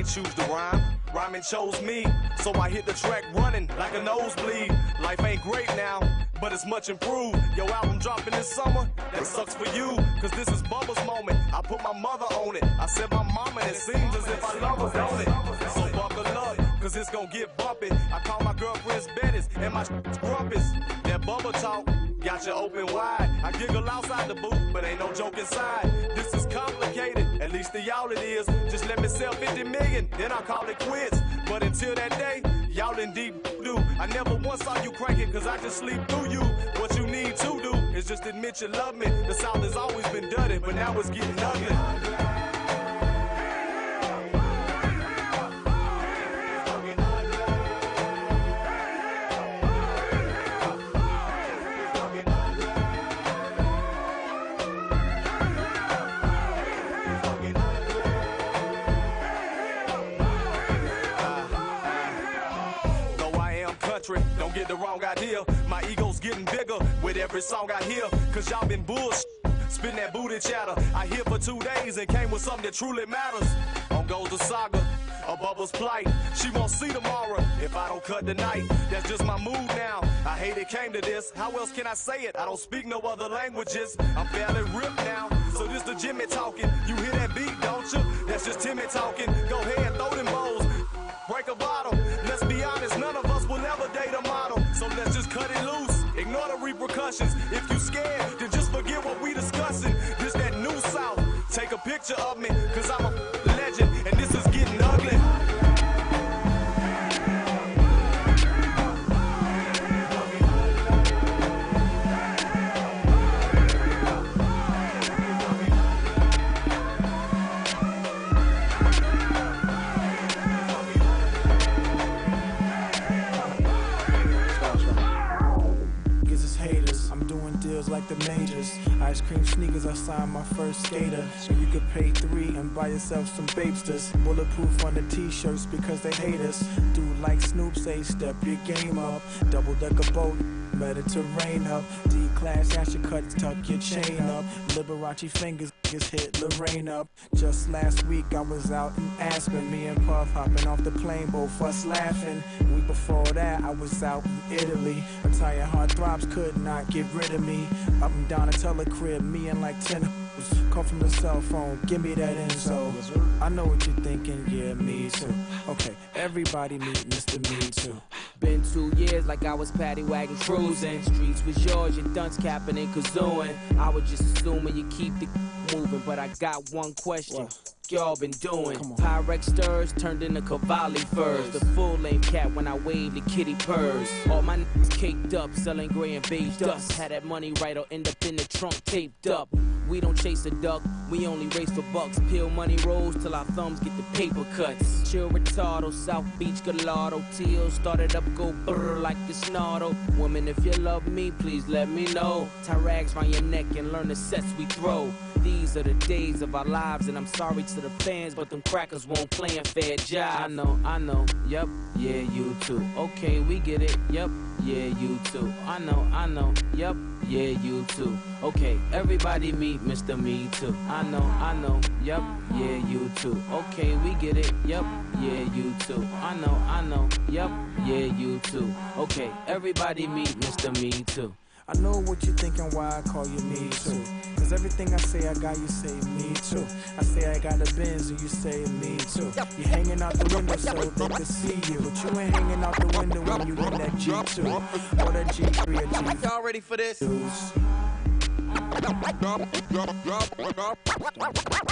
Choose the rhyming chose me, so I hit the track running like a nosebleed. Life ain't great now, but it's much improved. Your album dropping this summer, that sucks for you, cause this is Bubba's moment. I put my mother on it, I said my mama, and it seems as if I love her, don't it? So buckle up, cause it's gonna get bumpy. I call my girlfriends Bettis, and my grumpus. That Bubba talk got you open wide. I giggle outside the booth, but ain't no joke inside. This is complicated, at least to y'all it is. Just let me sell 50 million, then I'll call it quits. But until that day, y'all in deep do. I never once saw you cranking, cause I just sleep through you. What you need to do is just admit you love me. The South has always been dirty, but now it's getting ugly. country. Don't get the wrong idea. My ego's getting bigger with every song I hear. Cause y'all been bullshit. Spin that booty chatter. I here for 2 days and came with something that truly matters. On goes the saga, a Bubba's plight. She won't see tomorrow if I don't cut tonight. That's just my mood now. I hate it came to this. How else can I say it? I don't speak no other languages. I'm fairly ripped now. So this the Jimmy talking. You hear that beat, don't you? That's just Timmy talking. Go ahead, throw them bowls. Break a bottle. Let's be honest, none of us will ever date a model. So let's just cut it loose. Ignore the repercussions. If you scared, then just forget what we discussing. This that new South. Take a picture of me, cause I'm a legend, and this is getting ugly. Like the majors, ice cream sneakers, I signed my first skater. So you could pay $3 and buy yourself some Babesters. Bulletproof on the t-shirts because they hate us. Dude like Snoop say, step your game up. Double decker boat, Mediterranean up. D-class, ash your cuts, tuck your chain up. Liberace fingers, hit Lorraine up. Just last week I was out in Aspen. Me and Puff hopping off the plane, both us laughing. Week before that I was out in Italy. Italian heartthrobs could not get rid of me. Up and down a telecrib, me and like 10 call from the cell phone, give me that info. I know what you're thinking, yeah, me too. Okay, everybody meet Mr. Me Too. Been 2 years like I was paddy wagon cruising. Streets was yours, your dunce capping and kazooing. I was just assuming you keep the moving, but I got one question. Y'all been doing Pyrex stirs turned into Cavalli furs. The full-length cat when I wave the kitty purrs. All my niggas caked up, selling gray and beige dust. Had that money right or end up in the trunk taped up. We don't chase a duck, we only race for bucks. Peel money rolls till our thumbs get the paper cuts. Chill retardo, South Beach Gallardo. Teal started up, go brrr like the snarl. Woman, if you love me, please let me know. Tie rags round your neck and learn the sets we throw. These are the days of our lives, and I'm sorry to the fans, but them crackers won't play a fair job. I know, yep, yeah, you too. Okay, we get it, yep, yeah, you too. I know, yep, yeah, you too. Okay, everybody meet Mr. Me Too. I know, yep, yeah, you too. Okay, we get it, yep, yeah, you too. I know, yep, yeah, you too. Okay, everybody meet Mr. Me Too. I know what you're thinking, why I call you Me Too. Cause everything I say I got, you say Me Too. I say I got a Benz and you say Me Too. You hanging out the window so they can see you, but you ain't hanging out the window when you in that G2 or that G3 or G4. Y'all ready for this?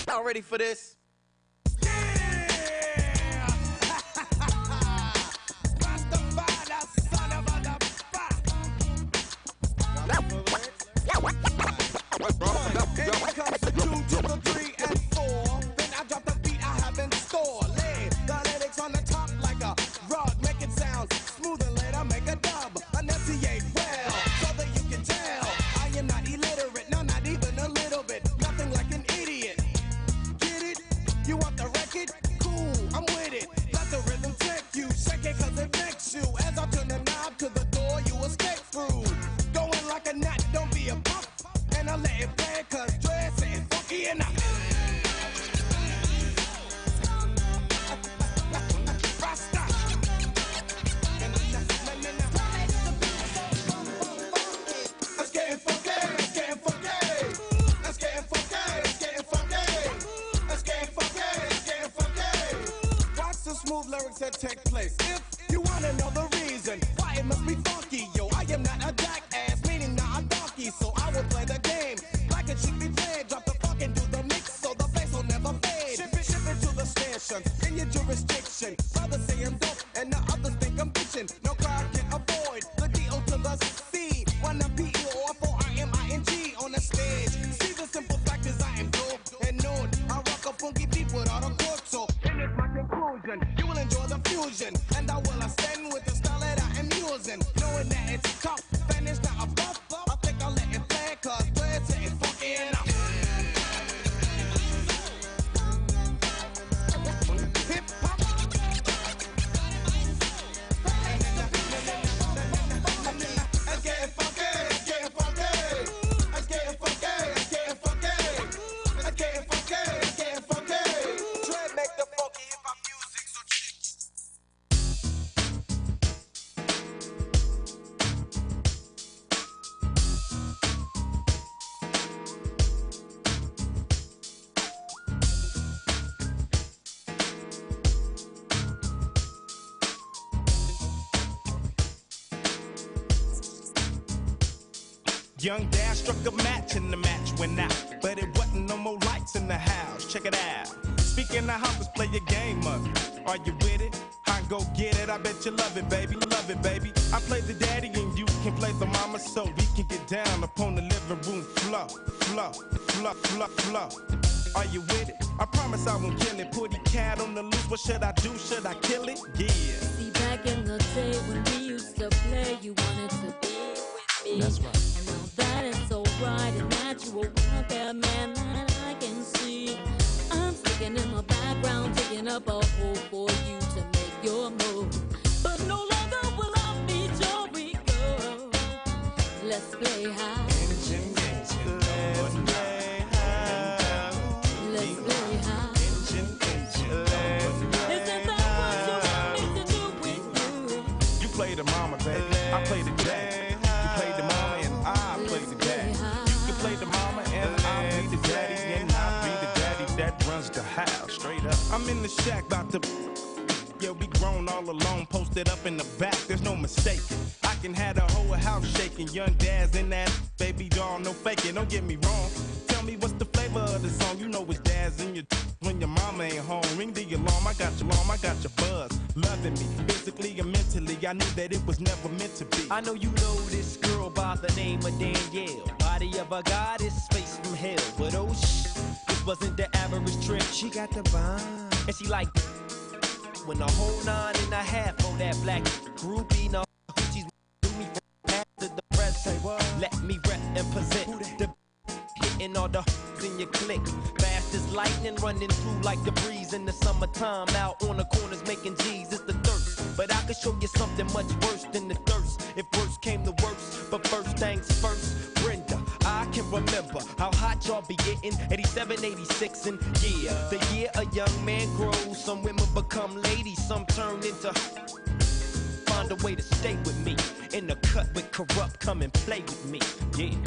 Y'all ready for this? Here comes the 2 to the 3 and 4. Then I drop the beat I have in store. Lay the lyrics on the top like a rug. Make it sound smooth and later make a dub. Enunciate well so that you can tell I am not illiterate, no, not even a little bit. Nothing like an idiot. Get it? You want the record? Cool, I'm with it. Let the rhythm take you. Shake it cause it makes you. As I turn the knob to the door you escape through. Going like a gnat, don't be a punk. And I let it play cause dress ain't funky enough. Rasta. Let's get funky, let's get funky. Let's get funky, let's get funky. Let's get funky, let's get funky. Watch the smooth lyrics that take place. If you wanna know the reason why it must be funky, yo, I am not a jackass, meaning not a donkey, so I will play the game like it should be played. Drop the funk and do the mix so the bass will never fade. Ship it to the station in your jurisdiction. Brothers say I'm dope and the others think I'm bitchin'. No crowd can avoid the D.O. to the C. When I'm P.E.O. or R.M.I.N.G. on the stage. See the simple fact is I am dope and known. I rock a funky beat without a chord, so and it's my conclusion. You will enjoy the fusion and I will ascend with the style that I am using. Knowing that it's tough and it's not a bluff. I think I'll let it play cause it's funky enough. Hip hop. Young dad struck a match and the match went out. But it wasn't no more lights in the house. Check it out. Speaking of house, let's play a game of it. Are you with it? I go get it. I bet you love it, baby. Love it, baby. I play the daddy and you can play the mama so we can get down upon the living room floor. Floor, floor, floor, floor. Are you with it? I promise I won't kill it. Put the cat on the loose. What should I do? Should I kill it? Yeah. See, back in the day when we used to play, you wanted to be with me. That's right. And now that it's alright and that you are out there, man, that I can see. I'm sticking in the background, taking up a hole for you to make your move. But no longer will I be your ego. Let's play high. I play the daddy. You play the mama and I play the daddy. You can play the mama and I'll be the daddy. And I'll be the daddy that runs the house. Straight up. I'm in the shack about to. Yeah, we grown all alone, posted up in the back. There's no mistake. I can have the whole house shaking. Young dads in that baby doll, no faking. Don't get me wrong. Tell me what's the flavor of the song. You know it's dads in your when your mama ain't home. Ring the alarm. I got your alarm. I got your buzz. Loving me physically and mentally. I knew that it was never meant to be. I know you know this girl by the name of Danielle. Body of a goddess, face from hell. But oh this wasn't the average trip. She got the vibe. And she like when a whole 9.5 on that black groupie. No, she's do me from past to the present. Let me rep and present the hitting all the in your click. Fast as lightning running through like the breeze in the summertime. Out on the corners making G's. It's the thirst. But I could show you something much worse than the thirst. If worst came to worst. But first things first, Brenda, I can remember how hot y'all be getting. 87, 86, and yeah, the year a young man grows. Some women become ladies, some turn into. Find a way to stay with me. In the cut with corrupt, come and play with me. Yeah.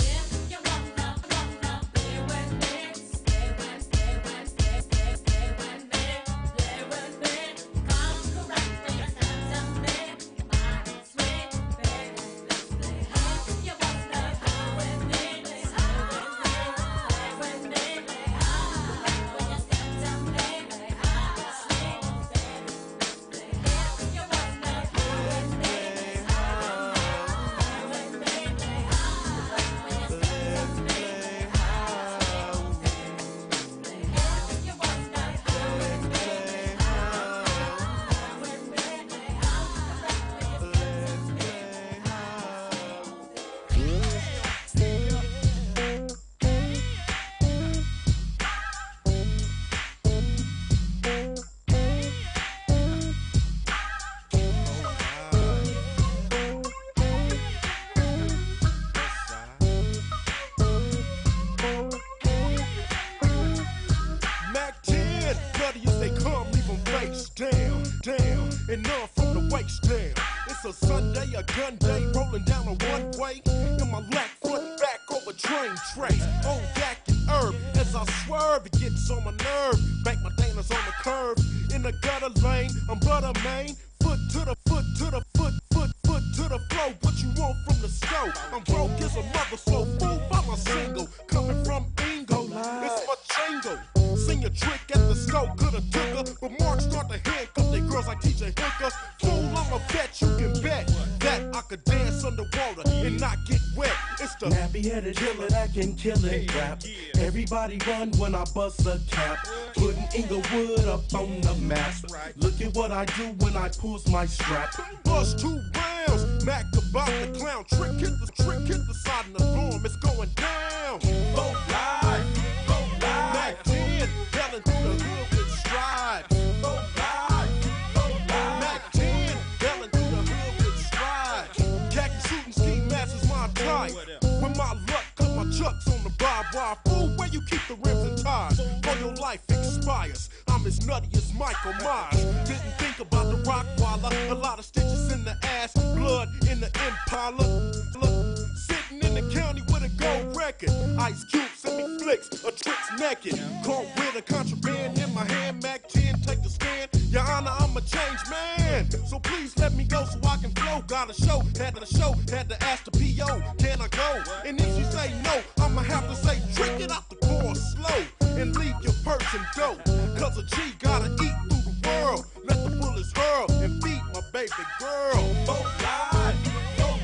And none from the waist down. It's a Sunday, a gun day, rolling down a one-way. In my left front back over train tracks. On Yak and Herb, as I swerve, it gets on my nerve. Bank my Dana's on the curve. In the gutter lane, I'm butter main. Foot to the foot to the foot to the flow. What you want from the stove? I'm broke as a mother, so fool by my single. Coming from Ingo, it's my chingo. Sing a trick at the scope, coulda took her, but Mark start to handcuff they girls like TJ Hooker. Fool, I'ma bet you can bet that I could dance underwater and not get wet. It's the nappy-headed killer that can kill it rap. Everybody run when I bust a cap. Putting Inglewood up on the map. Look at what I do when I pulls my strap. Bust 2 rounds, Mac about the clown. Trick hit the side of the norm. It's going down. Go live, Mac 10, yelling through the hood with stride. Go live, Mac 10, yelling through the hood with stride. Khaki shooting ski mask is my type. With my luck, cut my chucks on the barbed wire. Fool, where you keep the rims and tires? Or your life expires. I'm as nutty as Michael Myers. Didn't think about the rock waller. A lot of stitches in the ass, blood in the Impala. Sitting in the county with a gold record. Ice Cube send me flicks, a tricks naked. Caught with a contraband in my hand. Mac 10, take the stand. Your Honor, I'm a changed man. So please let me go so I can flow. Got a show, had to ask the P.O. Can I go? And if she gotta eat through the world. Let the bullets hurl and feed my baby girl. Both live,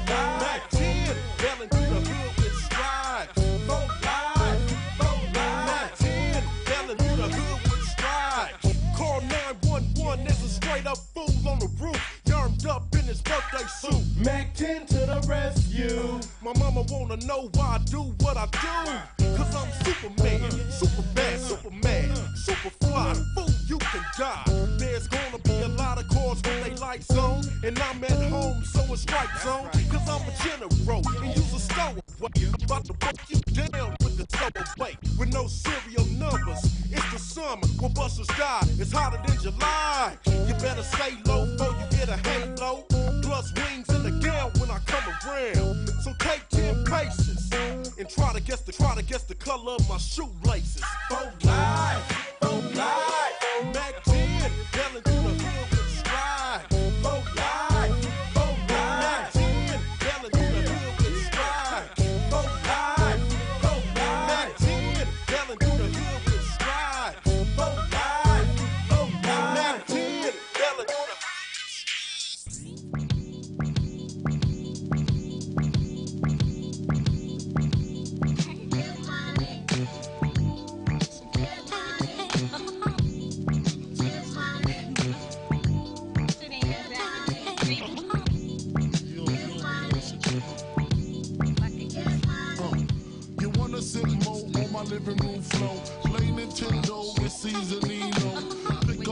Mac 10, belling through the hood with stride. Both live, Mac 10, belling through the hood with stride. Call 911, there's a straight up fool on the roof, yarmed up in his birthday suit. Mac 10 to the rescue. My mama wanna know why I do what I do. Cause I'm Superman, super bad, super mad, super fly. Fool, you can die. There's gonna be a lot of cars when they lights on. And I'm at home, so it's strike zone. Cause I'm a general and use a stowaway. About to break you down with the stowaway. With no serial numbers. It's the summer when busters die. It's hotter than July. You better stay low before you get a halo. Plus wings in the gown when I come around. So take 10 paces and try to guess the color of my shoelaces. Folk live, Mac 10, belling through the hood with stride. Folk live, Mac 10, belling through the hood with stride. Folk live, Mac 10, belling through the hood with stride. Folk live, Mac 10, belling through the You wanna sit more on my living room floor? Play Nintendo with Seasonino. Pick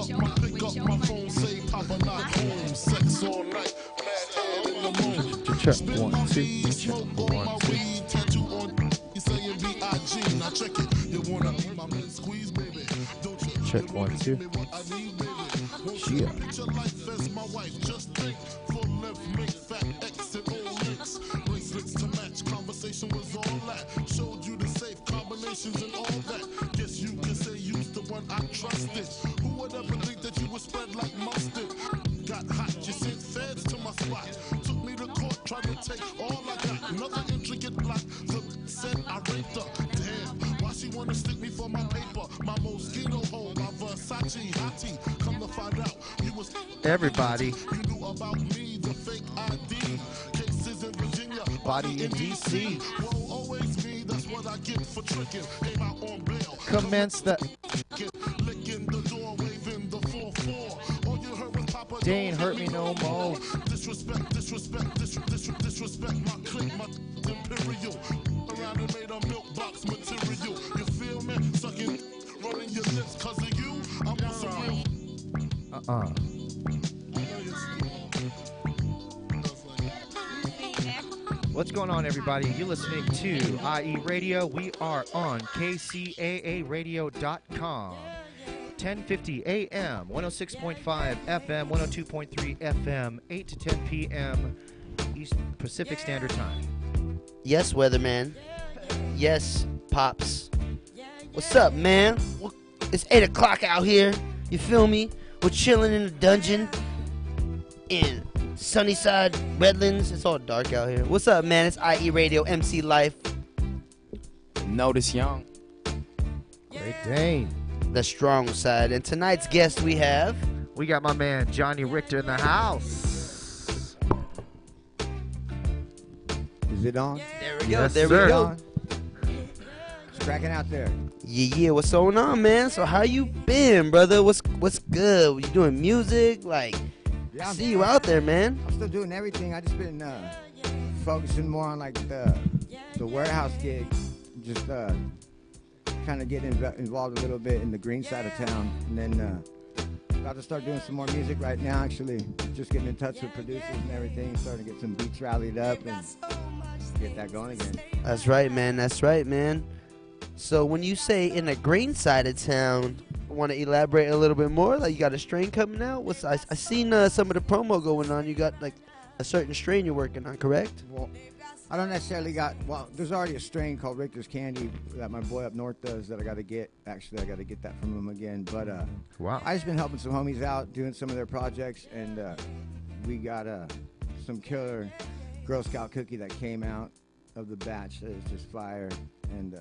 up my phone, say Papa not home. Sex all night, mad head in the moon. Check Spit 1, my 2. weed, smoke all my weed. Tattoo on you saying B.I.G. Now check it. You wanna my man squeeze, baby? Don't you Check 1, 2. what I need, baby? Won't Yeah. you picture life as my wife? Just think, full left, make fat X and O links. Bracelets to match, conversation was all that. Showed you the safe combinations and all that. Guess you can say you's the one I trusted. Who would ever think that you would spread like mustard? Got hot, you sent feds to my spot. Took me to court, tried to take all I got. Another intricate plot, so said I raped her. Damn, why she wanna stick me for my paper? My mosquito hole, my Versace hottie. Come to find out, you was Everybody. You knew about me, the fake ID. Cases in Virginia, Body in DC. Won't always be, that's what I get for tricking. Came out on bail. Commence the Licking the door, waving the 4-4. All you heard was Papa. They ain't hurt me no more. Disrespect my clique, my imperial. Around and made a milk box material. You feel me? Sucking, running your lips cause of you. I'm on some real. What's going on, everybody? You're listening to IE Radio. We are on KCAA radio.com. 1050 AM, 106.5 FM, 102.3 FM, 8 to 10 p.m. East Pacific Standard Time. Yes, weatherman. Yes, pops. What's up, man? It's 8 o'clock out here. You feel me? We're chilling in the dungeon in Sunnyside, Redlands. It's all dark out here. What's up, man? It's IE Radio, MC Life. Notice Young. Great Dane. The strong side. And tonight's guest we have. We got my man Johnny Richter in the house. Is it on? There we go. Yes, there sir. we go. It's cracking out there. Yeah. What's going on, man? So how you been, brother? What's good? You doing music? Like, Yeah, I see you out there, man. I'm still doing everything. I just been focusing more on like the warehouse gig. Just kind of getting involved a little bit in the green side of town, and then about to start doing some more music right now. Actually, just getting in touch with producers and everything, starting to get some beats rallied up and get that going again. That's right, man. That's right, man. So when you say in the green side of town, I want to elaborate a little bit more. Like, you got a strain coming out? I seen some of the promo going on. You got like a certain strain you're working on, correct? Well, I don't necessarily well, there's already a strain called Richter's Candy that my boy up north does that I got to get. Actually, I got to get that from him again. But wow. I just been helping some homies out, doing some of their projects, and we got some killer Girl Scout cookie that came out of the batch that is just fire. And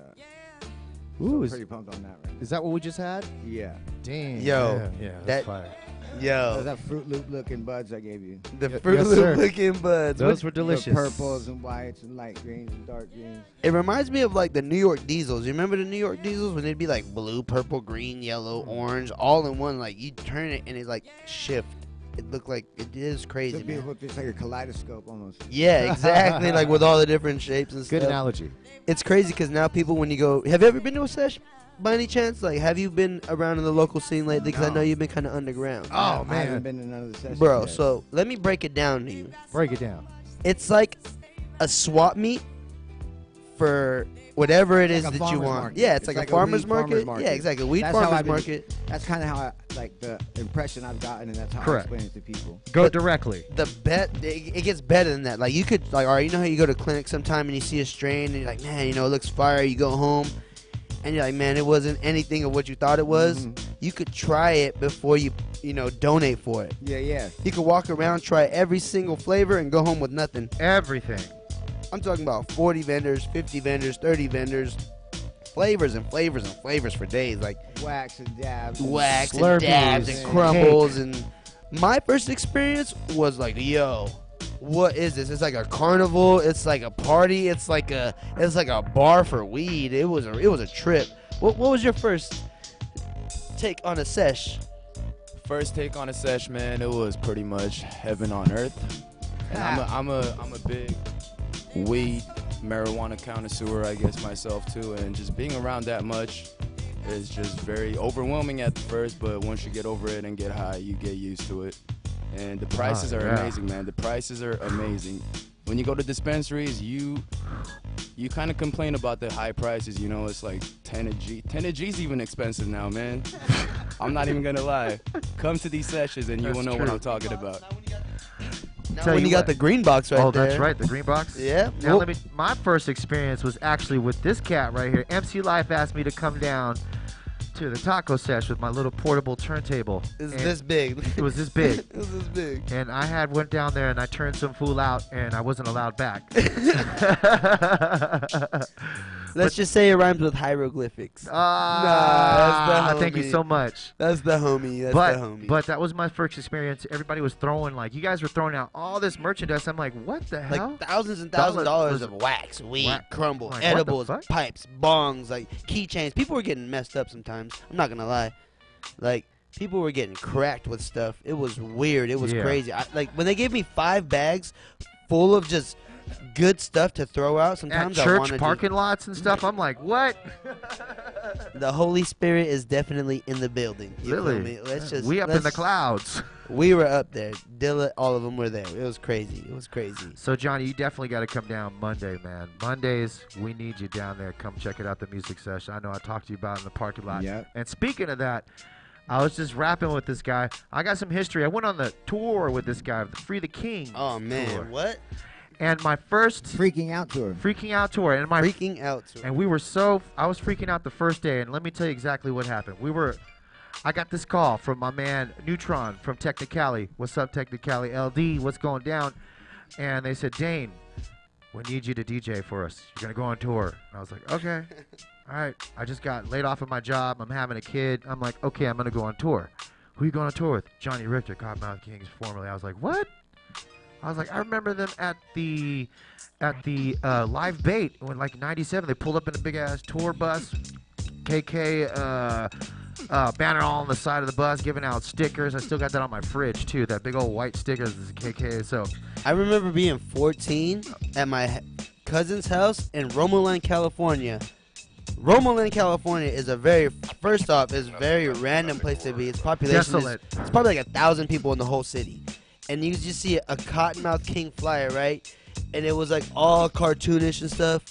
So Ooh, I'm is, pretty pumped on that right is that what we just had? Yeah. Damn. Yo, yeah, that- that's fire. Yo. Those that Fruit Loop looking buds I gave you. The Fruit Loop looking buds. Those were delicious. The purples and whites and light greens and dark greens. It reminds me of like the New York Diesels. You remember the New York Diesels when they'd be like blue, purple, green, yellow, orange, all in one. Like you turn it and it like shift. It looked like it is crazy. It's beautiful. It's like a kaleidoscope almost. Yeah, exactly. Like with all the different shapes and stuff. Good analogy. It's crazy because now people, when you go, have you ever been to a sesh by any chance? Like, have you been around in the local scene lately? Because I know you've been kind of underground. Oh, I man. haven't been to none of the sessions Bro, yet. so let me break it down to you. Break it down. It's like a swap meet for whatever it is Like a that you farmer's want. market. Yeah, it's like a weed farmer's market. Yeah, exactly. Weed That's how farmer's I've been- market. That's kind of how I, like the impression I've gotten, and that's how Correct. I explain it to people. Go But directly. The it gets better than that. Like you could like, all right, you know how you go to clinic sometime and you see a strain and you're like, man, you know, it looks fire. You go home and you're like, man, it wasn't anything of what you thought it was. You could try it before you donate for it. Yeah, yeah. You could walk around, try every single flavor, and go home with nothing. Everything. I'm talking about 40 vendors, 50 vendors, 30 vendors, flavors and flavors and flavors for days. Like Wax and dabs. wax and Slurpees dabs and and crumbles. And my first experience was like, yo, what is this? It's like a carnival. It's like a party. It's like a bar for weed. It was a trip. What was your first take on a sesh? First take on a sesh, man, it was pretty much heaven on earth. And I'm a big weed, marijuana connoisseur, I guess myself too, and just being around that much is just very overwhelming at the first, but once you get over it and get high, you get used to it. And the prices are amazing, man. The prices are amazing. When you go to dispensaries, you kind of complain about the high prices, you know, it's like 10 a G. 10 a G's even expensive now, man. I'm not even gonna lie. Come to these sessions and you will know what I'm talking about. Now when you got the green box right there. Oh, that's right, the green box. Yeah. Now my first experience was actually with this cat right here. MC Life asked me to come down to the taco sesh with my little portable turntable. It's this big. It was this big. It was this big. And I went down there and I turned some fool out and I wasn't allowed back. Let's just say it rhymes with hieroglyphics. That's the homie. Thank you so much. That's the homie. That's the homie. But that was my first experience. Everybody was throwing, like, you guys were throwing out all this merchandise. I'm like, what the hell? Like thousands and thousands of dollars of wax, weed, crumble, Like, edibles, what the fuck? pipes, bongs, like keychains. People were getting messed up sometimes. I'm not gonna lie. Like people were getting cracked with stuff. It was weird. It was Yeah. crazy. Like when they gave me 5 bags full of just good stuff to throw out. At Sometimes I church wanted parking lots and stuff. I'm like, what? The Holy Spirit is definitely in the building. You feel Really? me? We up in the clouds. We were up there. Dilla, all of them were there. It was crazy. It was crazy. So, Johnny, you definitely got to come down Monday, man. Mondays, we need you down there. Come check it out, the music session. I know I talked to you about it in the parking lot. Yep. And speaking of that, I was just rapping with this guy. I got some history. I went on the tour with this guy, the Free the King. Oh, man. tour. What? And my first freaking out tour. Freaking out tour. And my freaking out tour. And we were I was freaking out the first day, and let me tell you exactly what happened. I got this call from my man Neutron from Technicali. What's up, Technicali LD? What's going down? And they said, Dane, we need you to DJ for us. You're going to go on tour. And I was like, okay. All right. I just got laid off of my job. I'm having a kid. I'm like, okay, I'm going to go on tour. Who you going on tour with? Johnny Richter, Cottonmouth Kings, formerly. I was like, what? I was like, I remember them at the Live Bait when, like, 97. They pulled up in a big-ass tour bus. KK banner all on the side of the bus, giving out stickers. I still got that on my fridge, too. That big old white sticker is KK. So I remember being 14 at my cousin's house in Romoland, California. Romoland, California is first off, is a very random place to be. Its population Desolate. it's probably like 1,000 people in the whole city. And you just see a Cottonmouth King flyer, right? And it was like all cartoonish and stuff.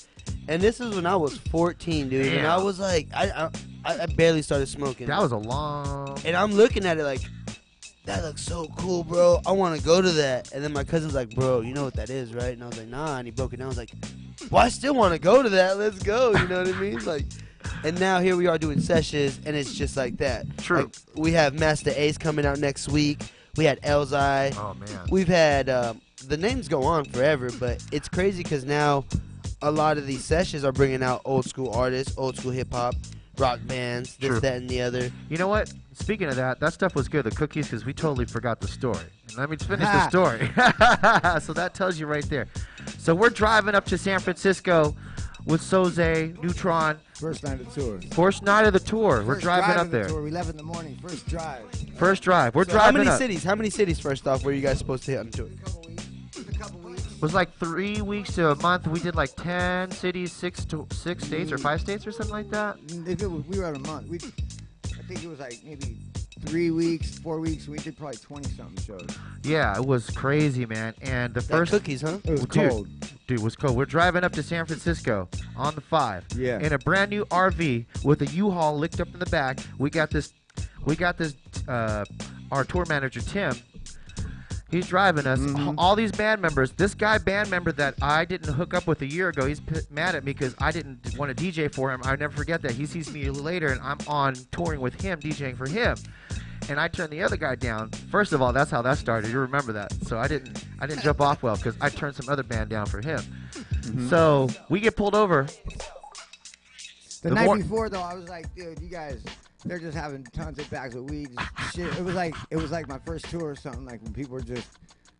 And this is when I was 14, dude. And I was like, I barely started smoking. that was a long... And I'm looking at it like, that looks so cool, bro. I want to go to that. And then my cousin's like, bro, you know what that is, right? And I was like, nah. And he broke it down. I was like, well, I still want to go to that. Let's go. You know what I mean? Like, and now here we are doing sessions, and it's just like that. True. Like, we have Master Ace coming out next week. We had Elzai. Oh, man. We've had, the names go on forever, but it's crazy because now a lot of these sessions are bringing out old school artists, old school hip hop, rock bands, this, True. that, and the other. You know what? Speaking of that stuff was good, the cookies, because we totally forgot the story. And let me finish the story. So that tells you right there. So we're driving up to San Francisco with Soze, Neutron. First night of the tour. First night of the tour. We're First driving drive up of the there. tour. We left in the morning. First drive. First drive. We're So driving how many up. cities? How many cities first off were you guys supposed to hit on the tour? It was like 3 weeks to a month. We did like 10 cities, 6 states or 5 states or something like that. We were at a month. I think it was like maybe 3 weeks, 4 weeks. We did probably 20-something shows. Yeah, it was crazy, man. And the That first cookies, huh? It was Dude, cold. Dude, it was cold. We're driving up to San Francisco on the 5. Yeah. In a brand new RV with a U-Haul licked up in the back. We got this. Our tour manager Tim. He's driving us. All these band members. This band member that I didn't hook up with a year ago. He's mad at me because I didn't want to DJ for him. I never forget that. He sees me later, and I'm on touring with him, DJing for him. And I turned the other guy down. First of all, that's how that started. You remember that. So I didn't jump off well because I turned some other band down for him. So we get pulled over. The night before, though, I was like, dude, you guys, they're just having tons of bags of weed. Shit. It was like my first tour or something. Like when people were just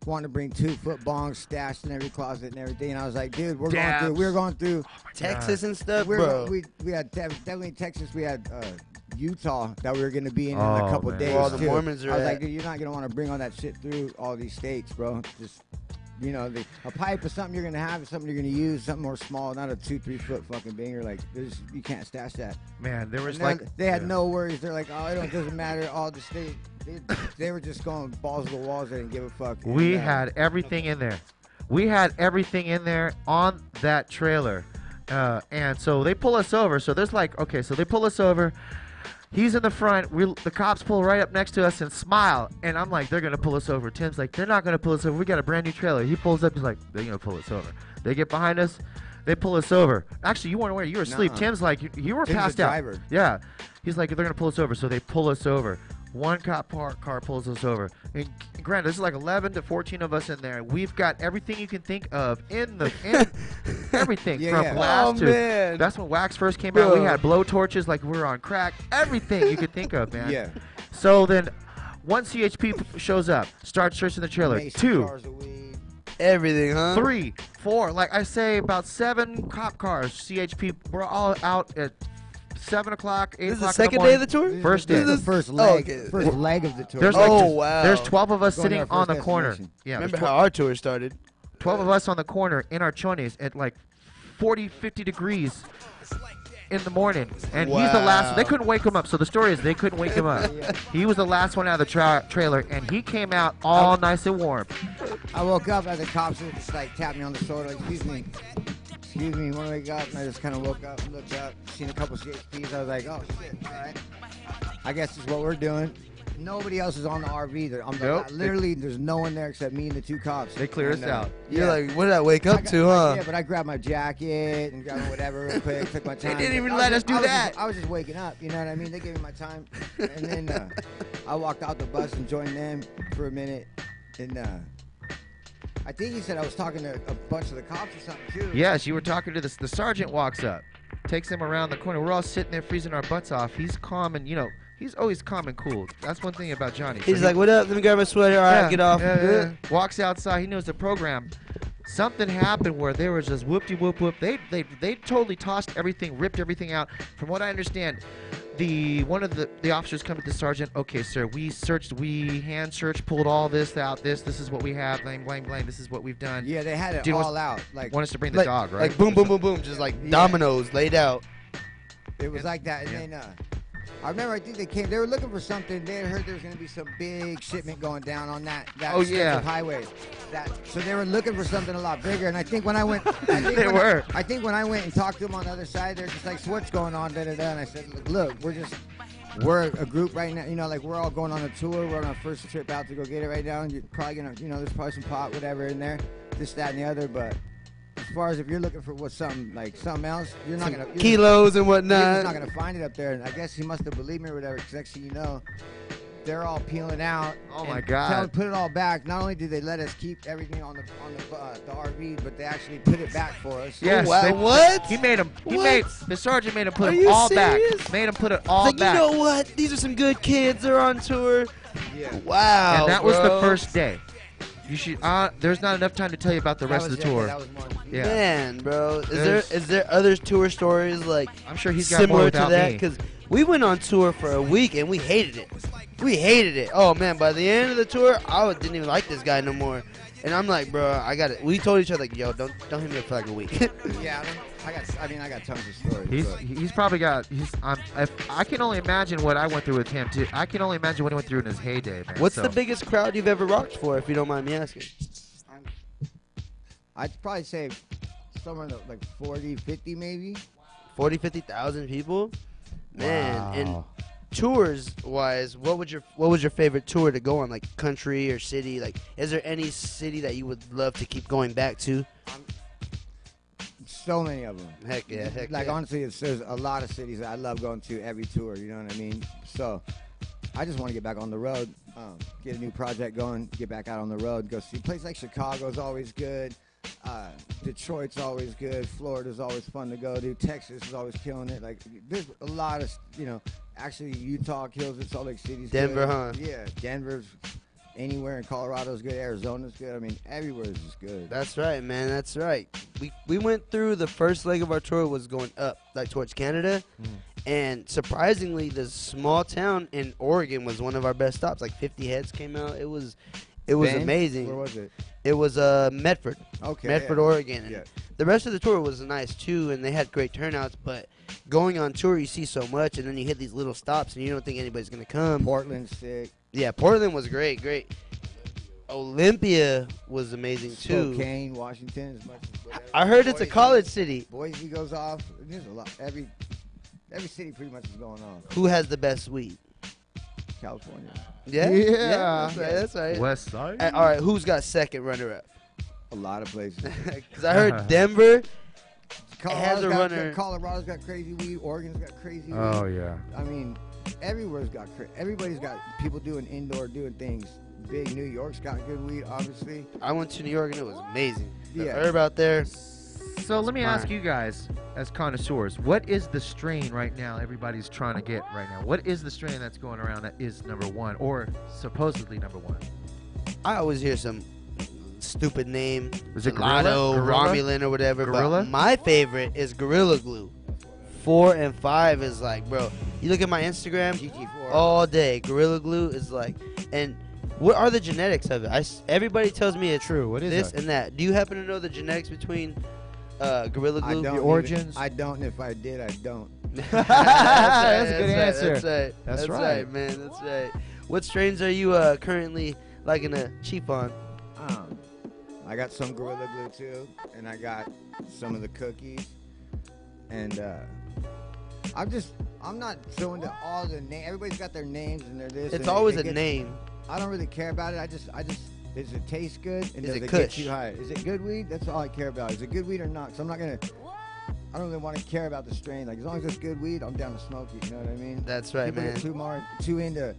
wanting to bring 2-foot bongs stashed in every closet and everything. And I was like, dude, we were going through Texas and stuff, bro. bro. We had definitely Texas. We had Utah that we were going to be in a couple days. Where all the too. Mormons are I was at. like, dude, you're not going to want to bring all that shit through all these states, bro. Just, you know, a pipe is something you're going to have, something you're going to use, something more small, not a 2-3 foot fucking banger. Like, you can't stash that. Man, there was And they had no worries. They're like, oh, it doesn't matter. All the state, they were just going balls to the walls. They didn't give a fuck. We And, had everything in there. We had everything in there on that trailer. And so they pull us over. So there's like, okay, so they pull us over. He's in the front. The cops pull right up next to us and smile. And I'm like, they're going to pull us over. Tim's like, they're not going to pull us over. We got a brand new trailer. He pulls up. He's like, they're going to pull us over. They get behind us. They pull us over. Actually, you weren't aware. You were asleep. Nuh-uh. Tim's like, you were Tim's passed the out. driver. Yeah. He's like, they're going to pull us over. So they pull us over. One cop car pulls us over. And granted, this is like 11 to 14 of us in there. We've got everything you can think of in everything from glass to. Man. That's when wax first came out. We had blow torches like we were on crack. Everything you could think of, man. Yeah. So then, one CHP shows up, starts searching the trailer. Mason 2, jars of weed. Everything, huh? 3, 4. Like I say, about 7 cop cars. CHP. We're all out at 7 o'clock, 8 This is the o'clock. second day of the tour? First day. This is the first leg. First leg of the tour. There's wow. There's 12 of us Going to sitting our on the first corner. destination. Yeah. Remember there's how our tour started? 12 of us on the corner in our chonies at like 40, 50 degrees in the morning. And he's the last. They couldn't wake him up. So the story is they couldn't wake him up. He was the last one out of the trailer, and he came out all nice and warm. I woke up and the cops were just like tapped me on the shoulder, like, excuse me, want to wake up? And I just kind of woke up and looked up, seen a couple CHPs. I was like, oh shit, all right. I guess this is what we're doing. Nobody else is on the RV. Nope. Literally, there's no one there except me and the 2 cops. They clear us out. You're like, what did I wake up to, huh? Yeah, but I grabbed my jacket and grabbed whatever real quick, took my time. didn't even I was let us just- do I was that. just- I was just waking up, you know what I mean? They gave me my time. And then I walked out the bus and joined them for a minute. And I think he said I was talking to a bunch of the cops or something, too. Yes, you were talking to the sergeant walks up, takes him around the corner. We're all sitting there freezing our butts off. He's calm and, he's always calm and cool. That's one thing about Johnny. He's like, what up? Let me grab my sweater. All right, get off. Yeah. Walks outside. He knows the program. Something happened where they were just whoop-de-whoop whoop. They totally tossed everything, ripped everything out. From what I understand, one of the officers come to the sergeant. Okay, sir, we hand searched, pulled all this out. This is what we have. Blame. This is what we've done. Yeah, they had it Dude, all out. Like, want us to bring the dog, right? Like boom, boom, boom, boom, just like dominoes laid out. It was like that. And then I remember, I think they were looking for something. They had heard there was going to be some big shipment going down on that stretch of highway. So they were looking for something a lot bigger. And I think when I went, I think when I went and talked to them on the other side, they're just like, so what's going on? And I said, look, we're a group right now. Like we're all going on a tour. We're on our first trip out to go get it right now. And you're probably going to, there's probably some pot, whatever in there, this, that, and the other. But as far as if you're looking for something else, you're not gonna kilos and You're whatnot. just not gonna find it up there. And I guess he must have believed me or whatever. Because next thing you know, they're all peeling out. Oh my and God. put it all back. Not only did they let us keep everything on the RV, but they actually put it back for us. Yes. What? He made him. The sergeant made him put Are it you all serious? back. Made him put it all Like, back. you know what? These are some good kids. They're on tour. Yeah. Wow. And that was the bro. first day. You should. There's not enough time to tell you about the rest of the tour. Yeah. Man, bro, There's- is there other tour stories like I'm sure he's got more similar to without that? me. Because we went on tour for a week and we hated it. We hated it. Oh man, by the end of the tour, didn't even like this guy no more. And I'm like, bro, I got it. We told each other like, yo, don't hit me up for like a week. Yeah, I got tons of stories. He's probably got. I can only imagine what I went through with him too. I can only imagine what he went through in his heyday, man. What's So, the biggest crowd you've ever rocked for, if you don't mind me asking? I'd probably say somewhere like 40, 50 maybe. 40, 50,000 people? Man, Wow. and tours wise, what was your favorite tour to go on? Like country or city? Like, is there any city that you would love to keep going back to? So many of them. Heck yeah, heck Like yeah. honestly, there's a lot of cities that I love going to every tour. You know what I mean? So I just want to get back on the road, get a new project going, get back out on the road, go see. A place like Chicago's always good. Detroit's always good. Florida's always fun to go to. Texas is always killing it. Like there's a lot of actually Utah kills it. Salt Lake City's Denver, good. huh? Yeah, Denver's anywhere in Colorado's good. Arizona's good. I mean, everywhere is just good. That's right, man. That's right. We went through the first leg of our tour was going up, like towards Canada, and surprisingly, the small town in Oregon was one of our best stops. Like 50 heads came out. It was Bend? amazing. Where was it? It was Medford. Okay, Medford, yeah. Oregon. And Yeah. the rest of the tour was nice too, and they had great turnouts. But going on tour, you see so much, and then you hit these little stops, and you don't think anybody's gonna come. Portland's sick. Yeah, Portland was great. Olympia was amazing too. Spokane, Washington, as much as whatever. I heard it's a Boise- college city. Boise goes off. There's a lot. Every city pretty much is going on. Who has the best weed? California. Yeah, that's right. That's right. West Side. All right, who's got second runner-up? A lot of places. Because I heard Denver has a got- runner. Colorado's got crazy weed. Oregon's got crazy weed. Oh, yeah. I mean, everywhere's got. Everybody's got people doing indoor, doing things. Big New York's got good weed, obviously. I went to New York and it was amazing. The Yeah. herb out there. So let me ask you guys, as connoisseurs, what is the strain right now everybody's trying to get right now? What is the strain that's going around that is number one, or supposedly number one? I always hear some stupid name. Was it Gelato, Gorilla? Romulan, or whatever. Gorilla? But my favorite is Gorilla Glue. 4 and 5 is like, bro, you look at my Instagram, GT4. all day. Gorilla Glue is like, and what are the genetics of it? Everybody tells me it's true. What is this that? and that. Do you happen to know the genetics between Gorilla I Glue? don't. The origins? I don't. If I did, I don't. That's a good answer. That's right. That's right. man. That's right. What strains are you currently liking to cheap on? I got some Gorilla Glue too, and I got some of the cookies, and I'm not showing to all the names. Everybody's got their names and their this. It's and always it a gets- name. I don't really care about it. I just. Does it taste good? And Is does it it kush? get you high? Is it good weed? That's all I care about. Is it good weed or not? Because I'm not gonna. I don't really want to care about the strain. Like as long as it's good weed, I'm down to smoke it. You know what I mean? That's right, People man. get too into.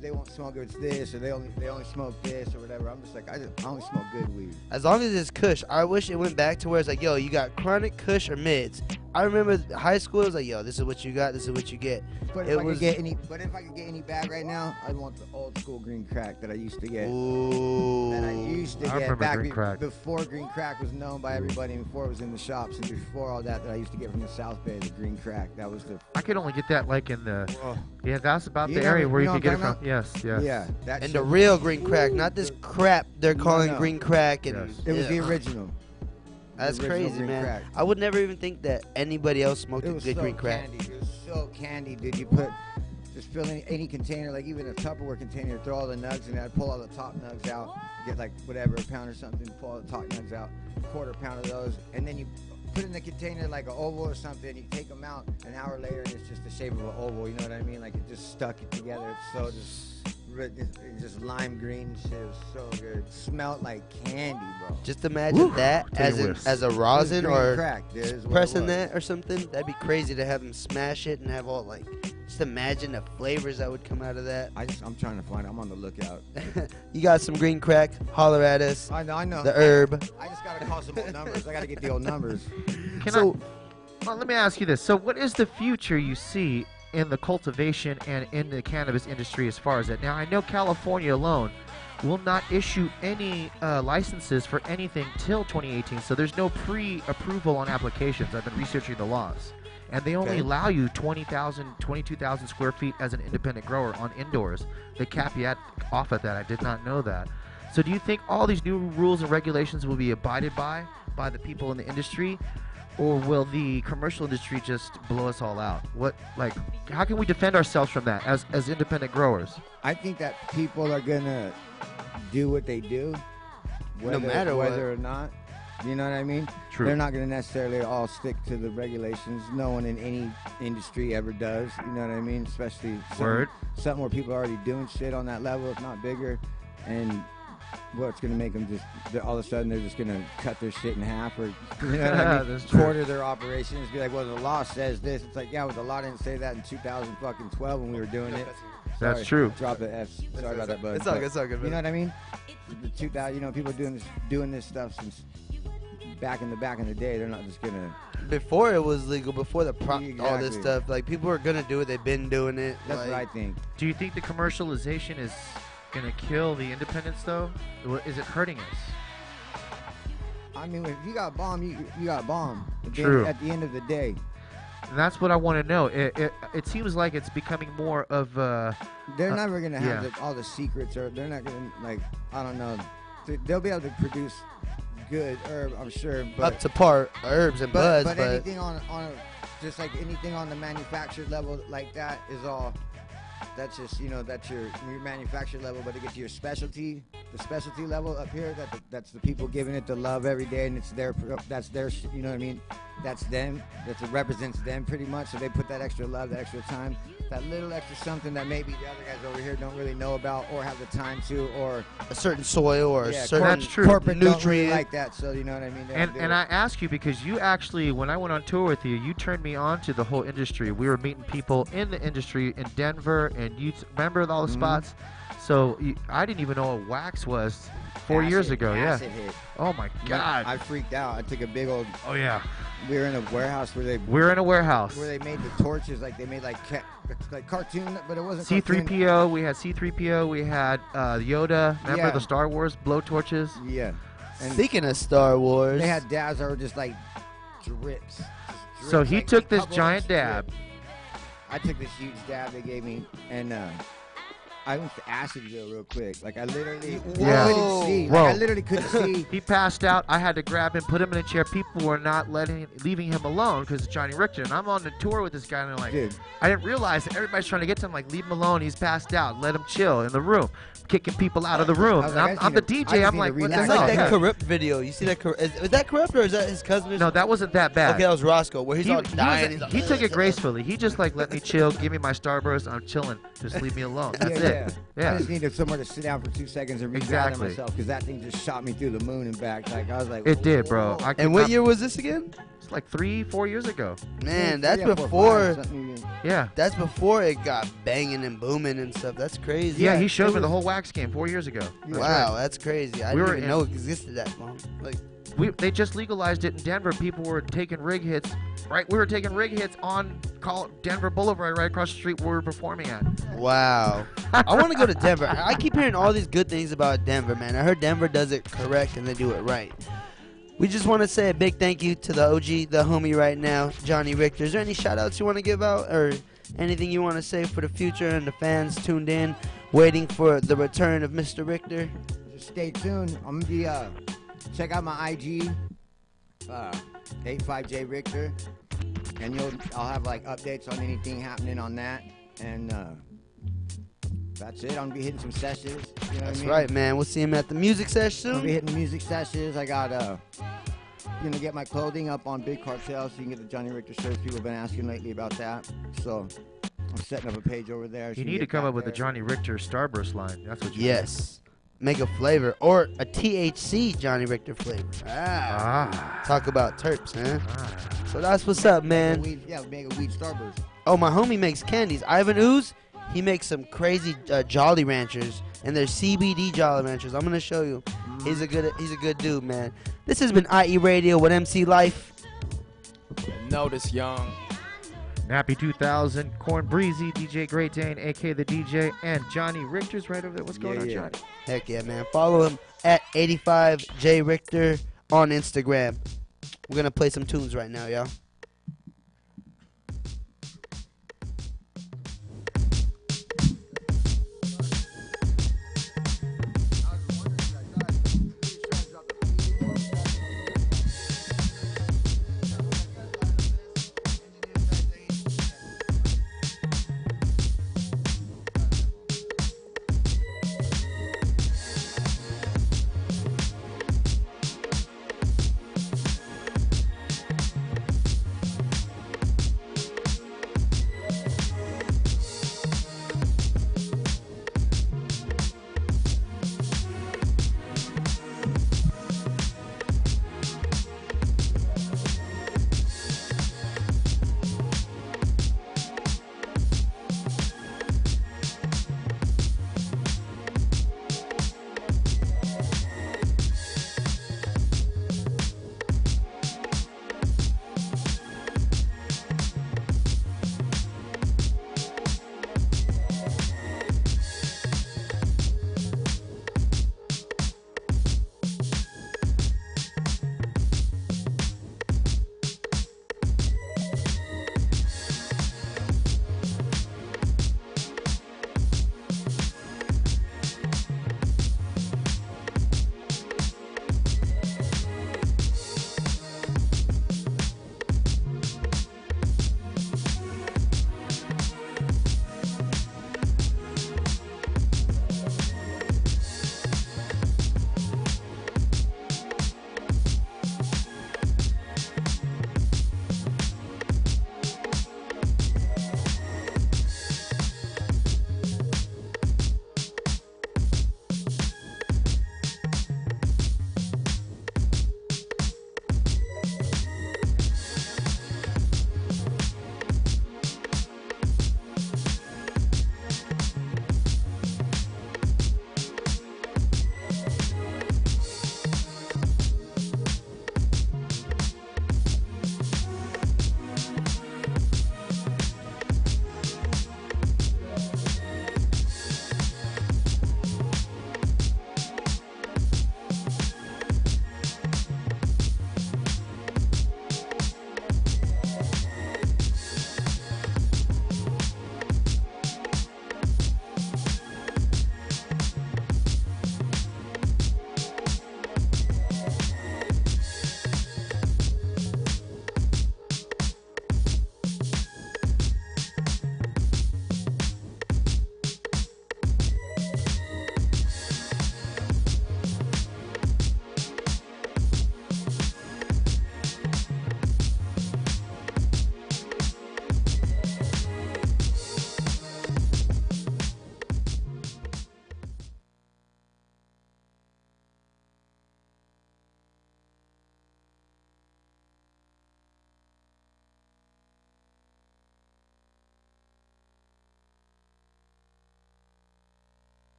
They won't smoke if it's this, or they only smoke this or whatever. I'm just like I only smoke good weed. As long as it's kush. I wish it went back to where it's like, yo, you got chronic kush or mids. I remember high school, it was like, yo, this is what you got, this is what you get. But if I could get any bag right now, I'd want the old school green crack that I used to get. Ooh. That I used to I get remember back green crack. before green crack was known by everybody, and before it was in the shops, and before all that I used to get from the South Bay, the green crack. That was the. I could only get that like in the. Yeah, that's about You the know- area where you you know could get it what I'm from. talking Yes, yes. Yeah, that And shit- the real green crack, not this crap they're calling no. green crack. And It was the Ugh. original. That's The original crazy, green man. crack. I would never even think that anybody else smoked It a was good so green crack. candy. It was so candy, dude. You just fill in any container, like even a Tupperware container, throw all the nugs in there, pull all the top nugs out, get like whatever, a pound or something, pull all the top nugs out, quarter pound of those, and then you put in the container like an oval or something, you take them out, an hour later, and it's just the shape of an oval, you know what I mean? Like it just stuck it together. It's so it's just lime green and shit. It was so good. It smelled like candy, bro. Just imagine that Take a whiff. as a rosin It was green or crack, dude, is what it pressing was. that or something. That'd be crazy to have them smash it and have all like Just imagine the flavors that would come out of that. I'm trying to find it. I'm on the lookout. You got some green crack? Holler at us. I know. The herb. I just gotta call some old numbers. I gotta get the old numbers. Well, let me ask you this. So what is the future you see in the cultivation and in the cannabis industry as far as that? Now, I know California alone will not issue any licenses for anything till 2018, so there's no pre-approval on applications. I've been researching the laws. And they only allow you 20,000, 22,000 square feet as an independent grower on indoors. They cap you off at that. I did not know that. So do you think all these new rules and regulations will be abided by the people in the industry? Or will the commercial industry just blow us all out? How can we defend ourselves from that as independent growers? I think that people are gonna do what they do, No matter what. whether or not. You know what I mean? True. They're not gonna necessarily all stick to the regulations. No one in any industry ever does. You know what I mean? Especially something where people are already doing shit on that level, if not bigger, and what's going to make them just all of a sudden they're just going to cut their shit in half, or you know what I mean? Quarter their operations, be like, well, the law says this. It's like, yeah, well, the law didn't say that in 2012 when we were doing it. That's Sorry, true. Drop the F. Sorry about that, bud. It's all good. It's all good. You know what I mean? The 2000, you know, people doing this stuff since back in the day. They're not just gonna. Before it was legal, before all this Exactly. stuff, like people are gonna do it. They've been doing it. That's like, what I think. Do you think the commercialization is going to kill the independence, though? Is it hurting us? I mean, if you got bomb, you got bomb. True. At the end of the day. And that's what I want to know. It seems like it's becoming more of they're never gonna have all the secrets, or they're not gonna, like, I don't know. They'll be able to produce good herb, I'm sure, but up to par herbs and buds, but anything on just like anything on the manufactured level like that is all. That's just, you know, that's your manufactured level, but to get to your specialty, the specialty level up here, that's the people giving it the love every day, and that's their, you know what I mean? That's them. It represents them pretty much. So they put that extra love, that extra time, that little extra something that maybe the other guys over here don't really know about or have the time to, or a certain soil or a certain That's true. corporate don't really nutrient like that. So you know what I mean? And I ask you because you actually, when I went on tour with you, you turned me on to the whole industry. We were meeting people in the industry in Denver, and you remember all the spots. So I didn't even know what wax was 4 years ago. Acid hit. Oh my God. I freaked out. I took a big old. Oh yeah. We were in a warehouse where they. We're in a warehouse where they made the torches, like they made like cartoon, but it wasn't. Cartoon. C3PO. We had C3PO. We had Yoda. Remember the Star Wars blow torches? Yeah. And speaking of Star Wars, they had dabs that were just like drips. So he took this giant dab. I took this huge dab they gave me, and I went to Acidville real quick. Like I literally couldn't see. Like, I literally couldn't see. He passed out. I had to grab him, put him in a chair. People were not leaving him alone because it's Johnny Richter. And I'm on the tour with this guy, and they're like, dude. I didn't realize that everybody's trying to get to him. Like, leave him alone. He's passed out. Let him chill in the room. Kicking people out of the room. And I'm the DJ. I'm like, what the it's hell? like that Corrupt video. You see that? Is that Corrupt or is that his cousin? No, that wasn't that bad. Okay, that was Roscoe, where he's all dying. He took it gracefully. He just like let me chill, give me my Starburst. I'm chilling. Just leave me alone. That's it. Yeah. I just needed somewhere to sit down for 2 seconds and regather myself, because that thing just shot me through the moon and back. Like I was like, it did, bro. And what year was this again? It's like 3-4 years ago. Man, that's before. Yeah. That's before it got banging and booming and stuff. That's crazy. Yeah, he showed me the whole wax game 4 years ago. Wow, that's crazy. I didn't even know it existed that long. Like, they just legalized it in Denver. People were taking rig hits. Right, we were taking rig hits on Denver Boulevard, right across the street where we were performing at. Wow. I want to go to Denver. I keep hearing all these good things about Denver, man. I heard Denver does it correct and they do it right. We just want to say a big thank you to the OG, the homie right now, Johnny Richter. Is there any shout-outs you want to give out or anything you want to say for the future and the fans tuned in, waiting for the return of Mr. Richter? Just stay tuned. I'm going to be, check out my IG, 85J Richter, and I'll have like updates on anything happening on that, and that's it. I'm gonna be hitting some sessions. You know That's what I mean? right, man. We'll see him at the music session I'll soon. be hitting music sessions. I got gonna get my clothing up on Big Cartel, so you can get the Johnny Richter shirts. People have been asking lately about that, so I'm setting up a page over there. You need to come up with a Johnny Richter Starburst line. That's what you need. Yes. Make a flavor or a THC Johnny Richter flavor. Talk about terps, man. So that's what's up, man. Make a weed Starburst. Oh, my homie makes candies. Ivan Ooze, he makes some crazy Jolly Ranchers, and they're CBD Jolly Ranchers. I'm gonna show you. He's a good dude, man. This has been IE Radio with MC Life. Notice Young. Nappy 2000, Corn Breezy, DJ Great Dane, aka the DJ, and Johnny Richter's right over there. What's going on, Johnny? Heck yeah, man. Follow him at 85J Richter on Instagram. We're gonna play some tunes right now, y'all.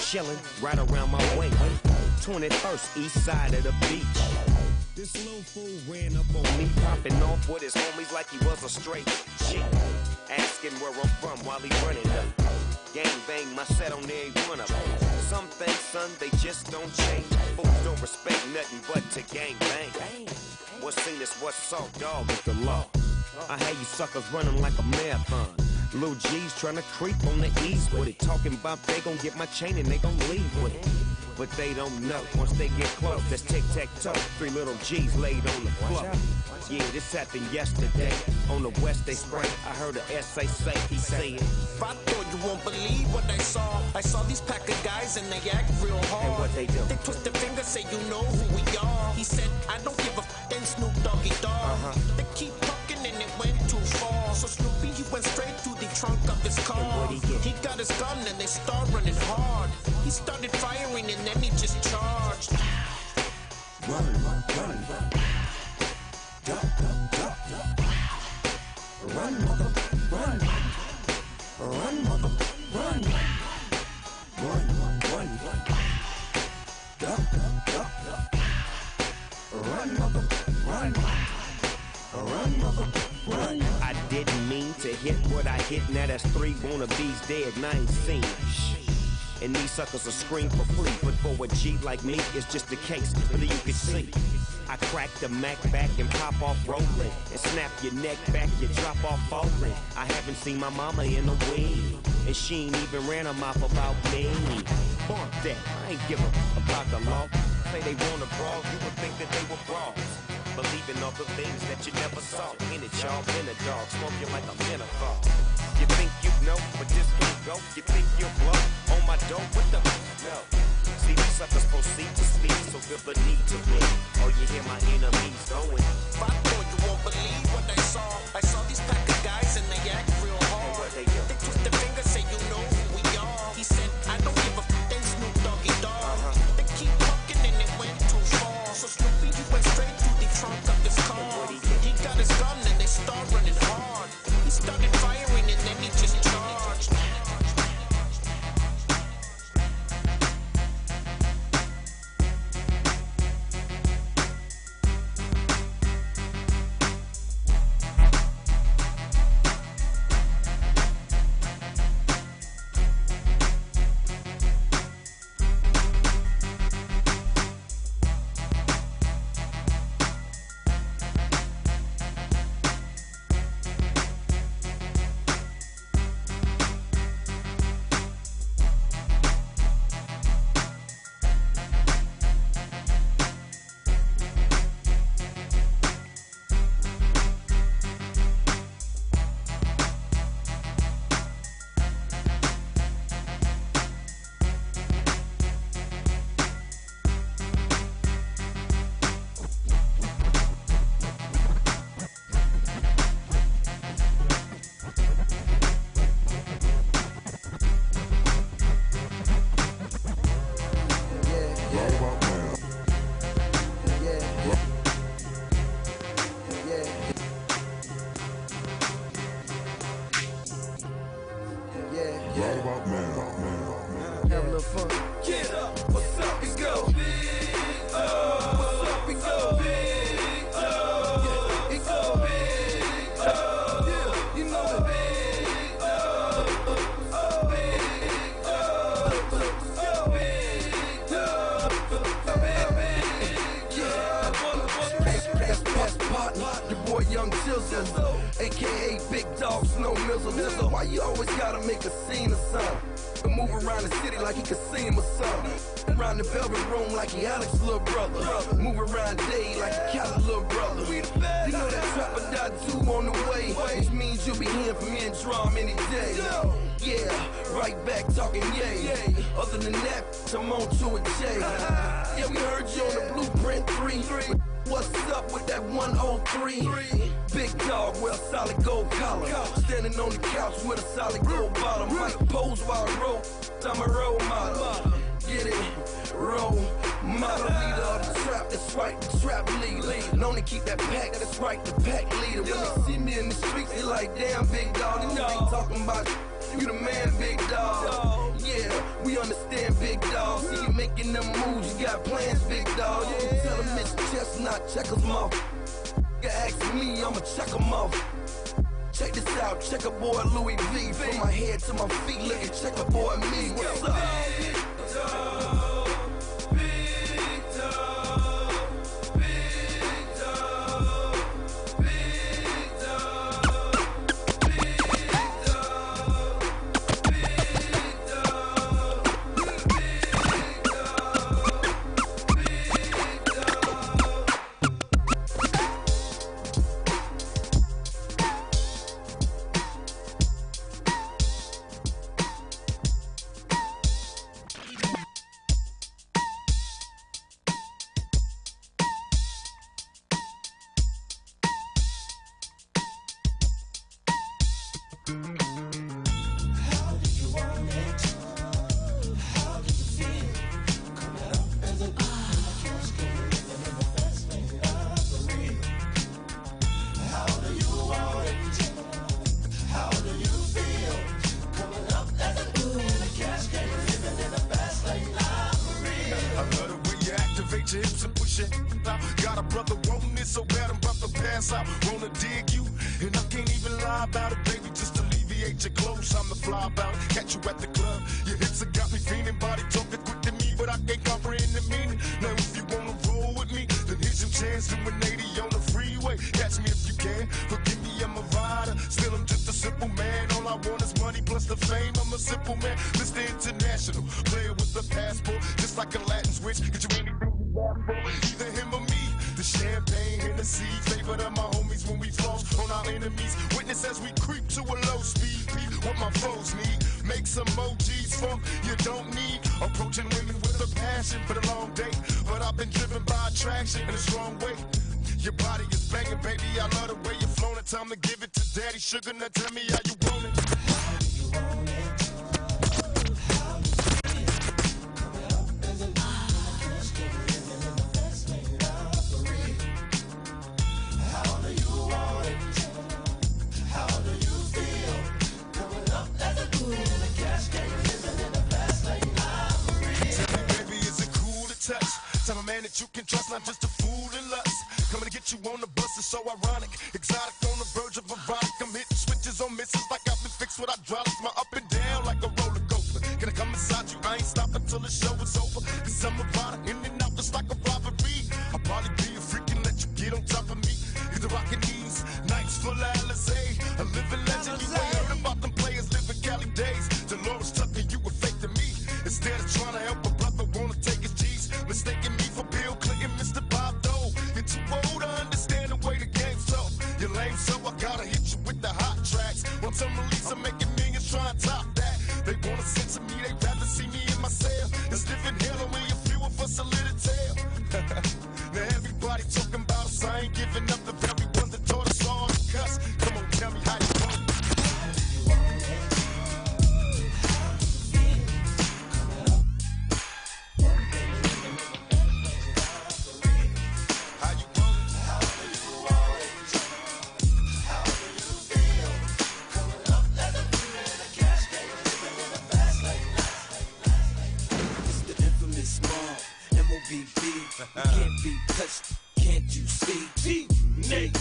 chillin' right around my way. 21st, east side of the beach. This little fool ran up on me, popping off with his homies like he was a straight G. Asking where I'm from while he running up. Gang bang my set on every one of them. Some things, son, they just don't change. Fools don't respect nothing but to gang bang. What's seen is what's saw, dog, is the law. I had you suckers running like a marathon. Lil G's tryna creep on the ease with it. Talking about they gon' get my chain and they gon' leave with it. But they don't know. Once they get close, that's tic-tac-toe. 3 little G's laid on the floor. Yeah, this happened yesterday. On the west they spray. I heard a SA say, he said, I thought you won't believe what I saw. I saw these pack of guys and they act real hard. And what they do? They twist their fingers, say you know who we are. He said, I don't give a f***, then Snoop Doggy Dogg. They keep talking and it went too far. So Snoopy, he went straight to the trunk of his car. He got his gun and they start running hard. He started firing and then he just charged. Run, run, run, run. Duck, duck, duck, duck. Run, mother, run. Run, mother, run. Run, run, run, run. Duck, duck, duck, duck. Run, mother, run. Run, mother, run. I didn't mean to hit what I hit. Now that's 3 wannabes dead and I ain't seen shit. And these suckers will scream for free. But for a G like me, it's just a case. But you can see, I crack the Mac back and pop off rolling. And snap your neck back, you drop off falling. I haven't seen my mama in a week. And she ain't even ran her mouth about me. Fuck that, I ain't give a about the law. Say they want a brawl, you would think that they were brawls. Believing all the things that you never saw. In it, y'all, in a dog, smoke you like a menthol. You think you know, but this can't go. You think you'll blow on my dough? What the no? See, these suckers proceed to speed, so feel the need to me. Oh, you hear my enemies going. I thought you won't believe what I saw. I saw these pack of guys and they act real hard. And what they do? They twist their fingers, say you know who we are. He said, I don't give a f***, then Snoop Doggy Dogg. They keep talking and it went too far. So Snoopy, he went straight to the trunk of his car. He got his gun and they start running hard. He started firing and then he just charged. AKA Big Dog Snow Mizzle. Why you always gotta make a scene or something? And move around the city like he can see him or something. Around the velvet room like he Alex's little brother. Move around Dave like he Cali's little brother. You know that Trapper Dot 2 on the way, which means you'll be hearing from me and Drum any day. Yeah, right back talking yay. Other than that, I'm on to a J. Yeah, we heard you on the Blueprint 3. What's up with that 103? Big dog with a solid gold collar. Standing on the couch with a solid gold bottom. Mike pose while I roll. I'm a role model. Get it? Role model. Leader of the trap. That's right, the trap leader. Known to keep that pack. That's right, the pack leader. When they see me in the streets, they like, damn, big dog. They know they talking about you the man, big dog. Yeah, we understand. understand, big dog. See you making them moves, you got plans, big dog. You can tell them Mr. Chestnut, check 'em off. You ask me, I'ma check 'em off. Check this out, checkerboard Louis V. From my head to my feet, look at checkerboard me. What's up? Got a brother wanting it so bad I'm about to pass out. Wanna dig you, and I can't even lie about it, baby. Just alleviate your clothes, I'm the fly about it. Catch you at the club, your hips have got me feeling. Body talking quick to me, but I can't comprehend the meaning. Now if you wanna roll with me, then here's your chance. Doing 80 on the freeway. Catch me if you can. Forgive me, I'm a rider. Still, I'm just a simple man. All I want is money plus the fame. I'm a simple man, Mr. International. Player with a passport, just like a Latin switch. Get you anything you want for, either him or me. The champagne and the seeds, favorite of my homies when we floss on our enemies. Witness as we creep to a low speed. Beat what my foes need. Make some emojis from you don't need. Approaching women with a passion for the long day, but I've been driven by attraction in a strong way. Your body is banging, baby. I love the way you're flowing. Time to give it to Daddy Sugar. Now tell me how you want it. How do you want it? Type of man that you can trust, not just a fool in lust. Coming to get you on the bus is so ironic. Exotic on the verge of erotic. I'm hitting switches on misses like I've been fixed with hydraulics. My up and down like a roller coaster. Can I come inside you? I ain't stopping till the show is over. Cause I'm a rider in and out just like a robbery. I'll probably be a freak and let you get on top of me. Cause the rockin' these nights full of Alizé. A living legend, you ain't heard about them players living Cali days. Dolores Tucker, you were fake to me. Instead of trying to help a brother, wanna take his G's. Mistaking me for Bill Clinton, Mr. Bob Dole. You're too old to understand the way the game's tough. You're lame, so I gotta hit you with the hot tracks. Once I'm released, I'm making millions trying to top that. They wanna censor me, they rather see me in my cell. It's living hell away if you of us a little tale. Now everybody talking about us, I ain't giving up the very ones that taught us all to cuss. Come on, tell me how you want it. Can't be touched, can't you see? Nate,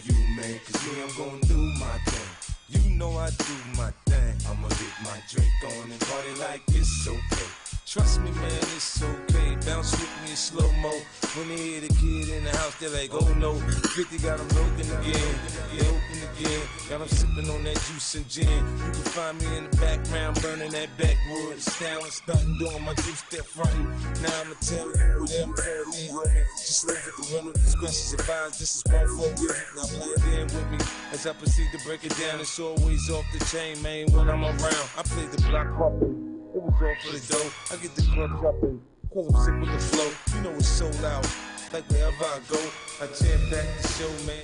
you man, cause me, I'm gon' do my thing. You know I do my thing. I'ma get my drink on and party like it's okay. Trust me, man, it's okay. Bounce with me in slow-mo. When they hear the kid in the house, they're like, oh no. 50 got them broken again. They open again. Got them sipping on that juice and gin. You can find me in the background, burning that backwood. Styling, stunting, doing my two-step fronting. Now I'ma tell you what them paralegal. Just leave it to run with discretion. Advise this is one for you. Now blend in with me as I proceed to break it down. It's always off the chain, man, when I'm around. I play the block hopping. It was all for the dough. I get the club jumping, cause I'm sick with the flow. You know it's so loud, like wherever I go. I jam back the show, man.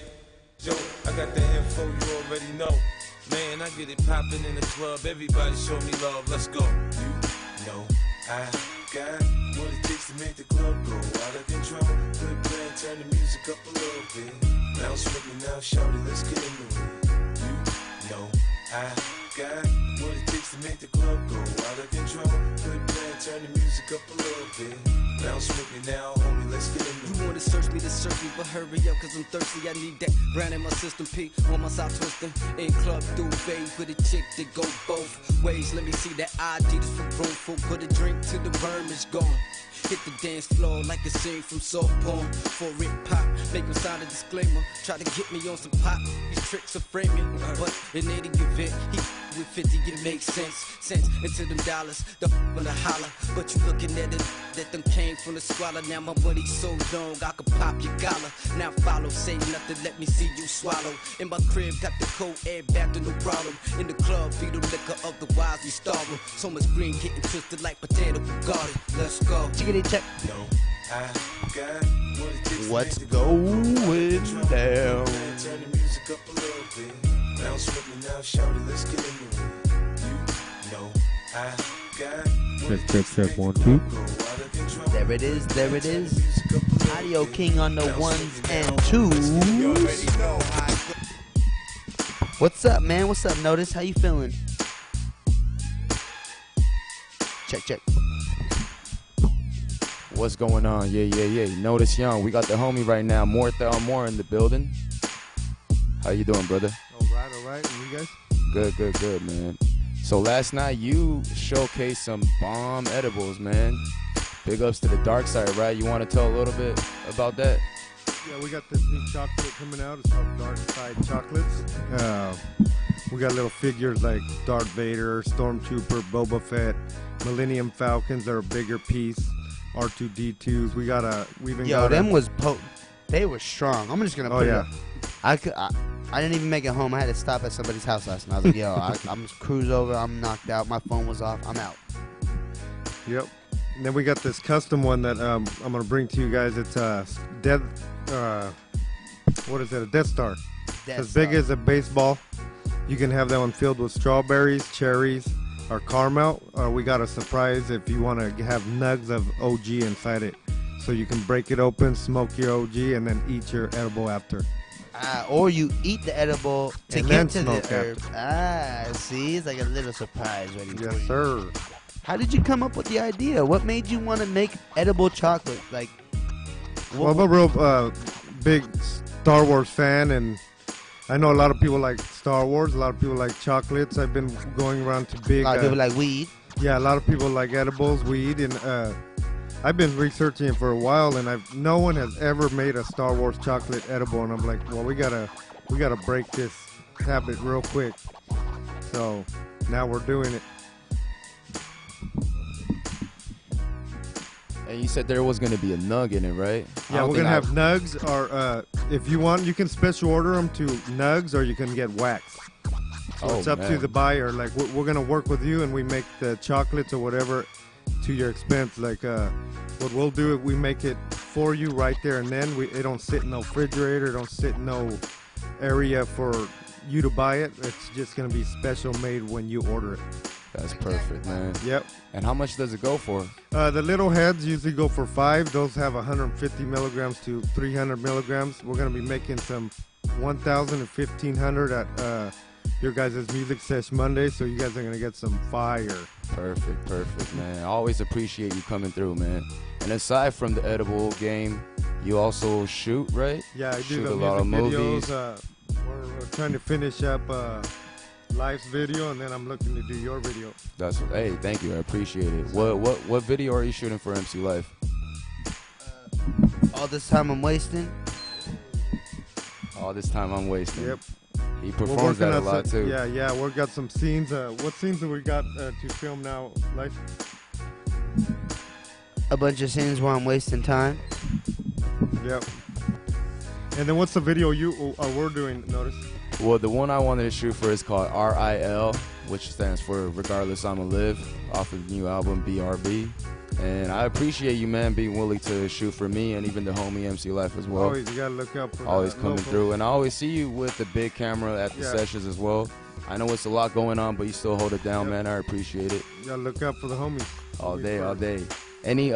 Joe, I got the info, you already know. Man, I get it popping in the club. Everybody show me love, let's go. You know I got what it takes to make the club go out of control. Good plan, turn the music up a little bit. Bounce with me now, shout it, let's get into it. You know I got what it takes to make the club go out of control. Good plan, turn the music up a little bit. Bounce with me now, homie, let's get into it. You wanna search me, but hurry up, cause I'm thirsty. I need that brand in my system, P on my side twisting. In club duvet with a chick that go both ways. Let me see that ID that's for room full. Put a drink till the worm is gone. Hit the dance floor like a scene from soft porn. For it pop, make him sign a disclaimer. Try to get me on some pop, these tricks are framing. But in any event, he with 50, it makes sense. Sense into them dollars, the on the holler. But you looking at it, that them came from the squalor. Now my money's so long, I could pop your collar. Now follow, say nothing, let me see you swallow. In my crib, got the cold air back to no problem. In the club, feed the liquor of the wise, we starving. So much green getting twisted like potato garden. Let's go. Chickity check. Yo, I got what it takes. What's going down? Turn the music up a little bit. Bounce with me now, shout it, let's get into it. You know I got Check 1, 2. There it is, there it is. Audio King on the ones and twos. What's up, man? What's up, Notice? How you feeling? Check. What's going on? Yeah. Notice Young. We got the homie right now, More in the building. How you doing, brother? All right. And you guys? Good, man. So last night you showcased some bomb edibles, man. Big ups to the dark side, right? You want to tell a little bit about that? Yeah, we got this new chocolate coming out. It's called Dark Side Chocolates. We got little figures like Darth Vader, Stormtrooper, Boba Fett, Millennium Falcons that are a bigger piece, R2-D2s. Them was potent. They were strong. I'm just gonna put it. I didn't even make it home. I had to stop at somebody's house last night. I was like, yo, I'm cruise over. I'm knocked out. My phone was off. I'm out. Yep. And then we got this custom one that I'm gonna bring to you guys. It's a Death Star. As big as a baseball. You can have that one filled with strawberries, cherries, or caramel. We got a surprise if you want to have nugs of OG inside it. So you can break it open, smoke your OG, and then eat your edible after. Or you eat the edible to and get then to smoke the herb. See? It's like a little surprise ready for you. Yes, sir. How did you come up with the idea? What made you want to make edible chocolate? Well, I'm a real big Star Wars fan, and I know a lot of people like Star Wars. A lot of people like chocolates. I've been going around to big... A lot of people like weed. Yeah, a lot of people like edibles, weed, and I've been researching it for a while, and no one has ever made a Star Wars chocolate edible, and I'm like, well, we gotta break this habit real quick. So now we're doing it. And you said there was going to be a nug in it, right? Yeah, we're going to have nugs, or if you want, you can special order them to nugs, or you can get wax. So it's up to the buyer. Like, we're going to work with you, and we make the chocolates or whatever to your expense. Like, what we'll do is we make it for you right there and then. It don't sit in no refrigerator. It don't sit in no area for you to buy it. It's just going to be special made when you order it. That's perfect, man. Yep. And how much does it go for? The little heads usually go for $5. Those have 150 milligrams to 300 milligrams. We're going to be making some 1,000 and 1,500 at your guys' Music Sesh Monday, so you guys are going to get some fire. Perfect, man. I always appreciate you coming through, man. And aside from the edible game, you also shoot, right? Yeah, I do shoot the a lot of music movies. videos. We're trying to finish up Life's video, and then I'm looking to do your video. Hey, thank you. I appreciate it. What video are you shooting for MC Life? All this time I'm wasting. All this time I'm wasting. Yep. He performs that a lot too. Yeah. We've got some scenes. What scenes have we got to film now, Life? A bunch of scenes where I'm wasting time. Yep. And then what's the video we're doing, Notice? Well, the one I wanted to shoot for is called RIL, which stands for Regardless I'ma Live, off of the new album BRB. And I appreciate you, man, being willing to shoot for me and even the homie MC Life as well. Always, you gotta look up for always coming through. And I always see you with the big camera at the sessions as well. I know it's a lot going on, but you still hold it down, man. I appreciate it. You gotta look up for the homies. All day. Any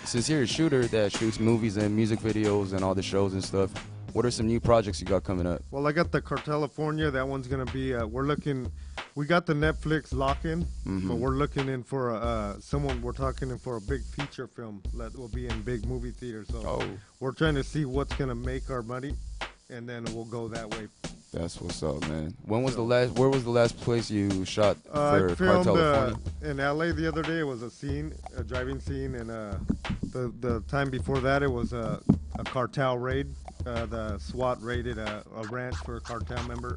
sincere shooter that shoots movies and music videos and all the shows and stuff, what are some new projects you got coming up? Well, I got the Cartalifornia. That one's gonna be. We're looking We got the Netflix lock-in, Mhm. but we're looking in for someone. We're talking in for a big feature film that will be in big movie theaters. So we're trying to see what's gonna make our money, and then we'll go that way. That's what's up, man. When was the last? Where was the last place you shot for I filmed California? in LA the other day. It was a scene, a driving scene, and the time before that it was a cartel raid. The SWAT raided a ranch for a cartel member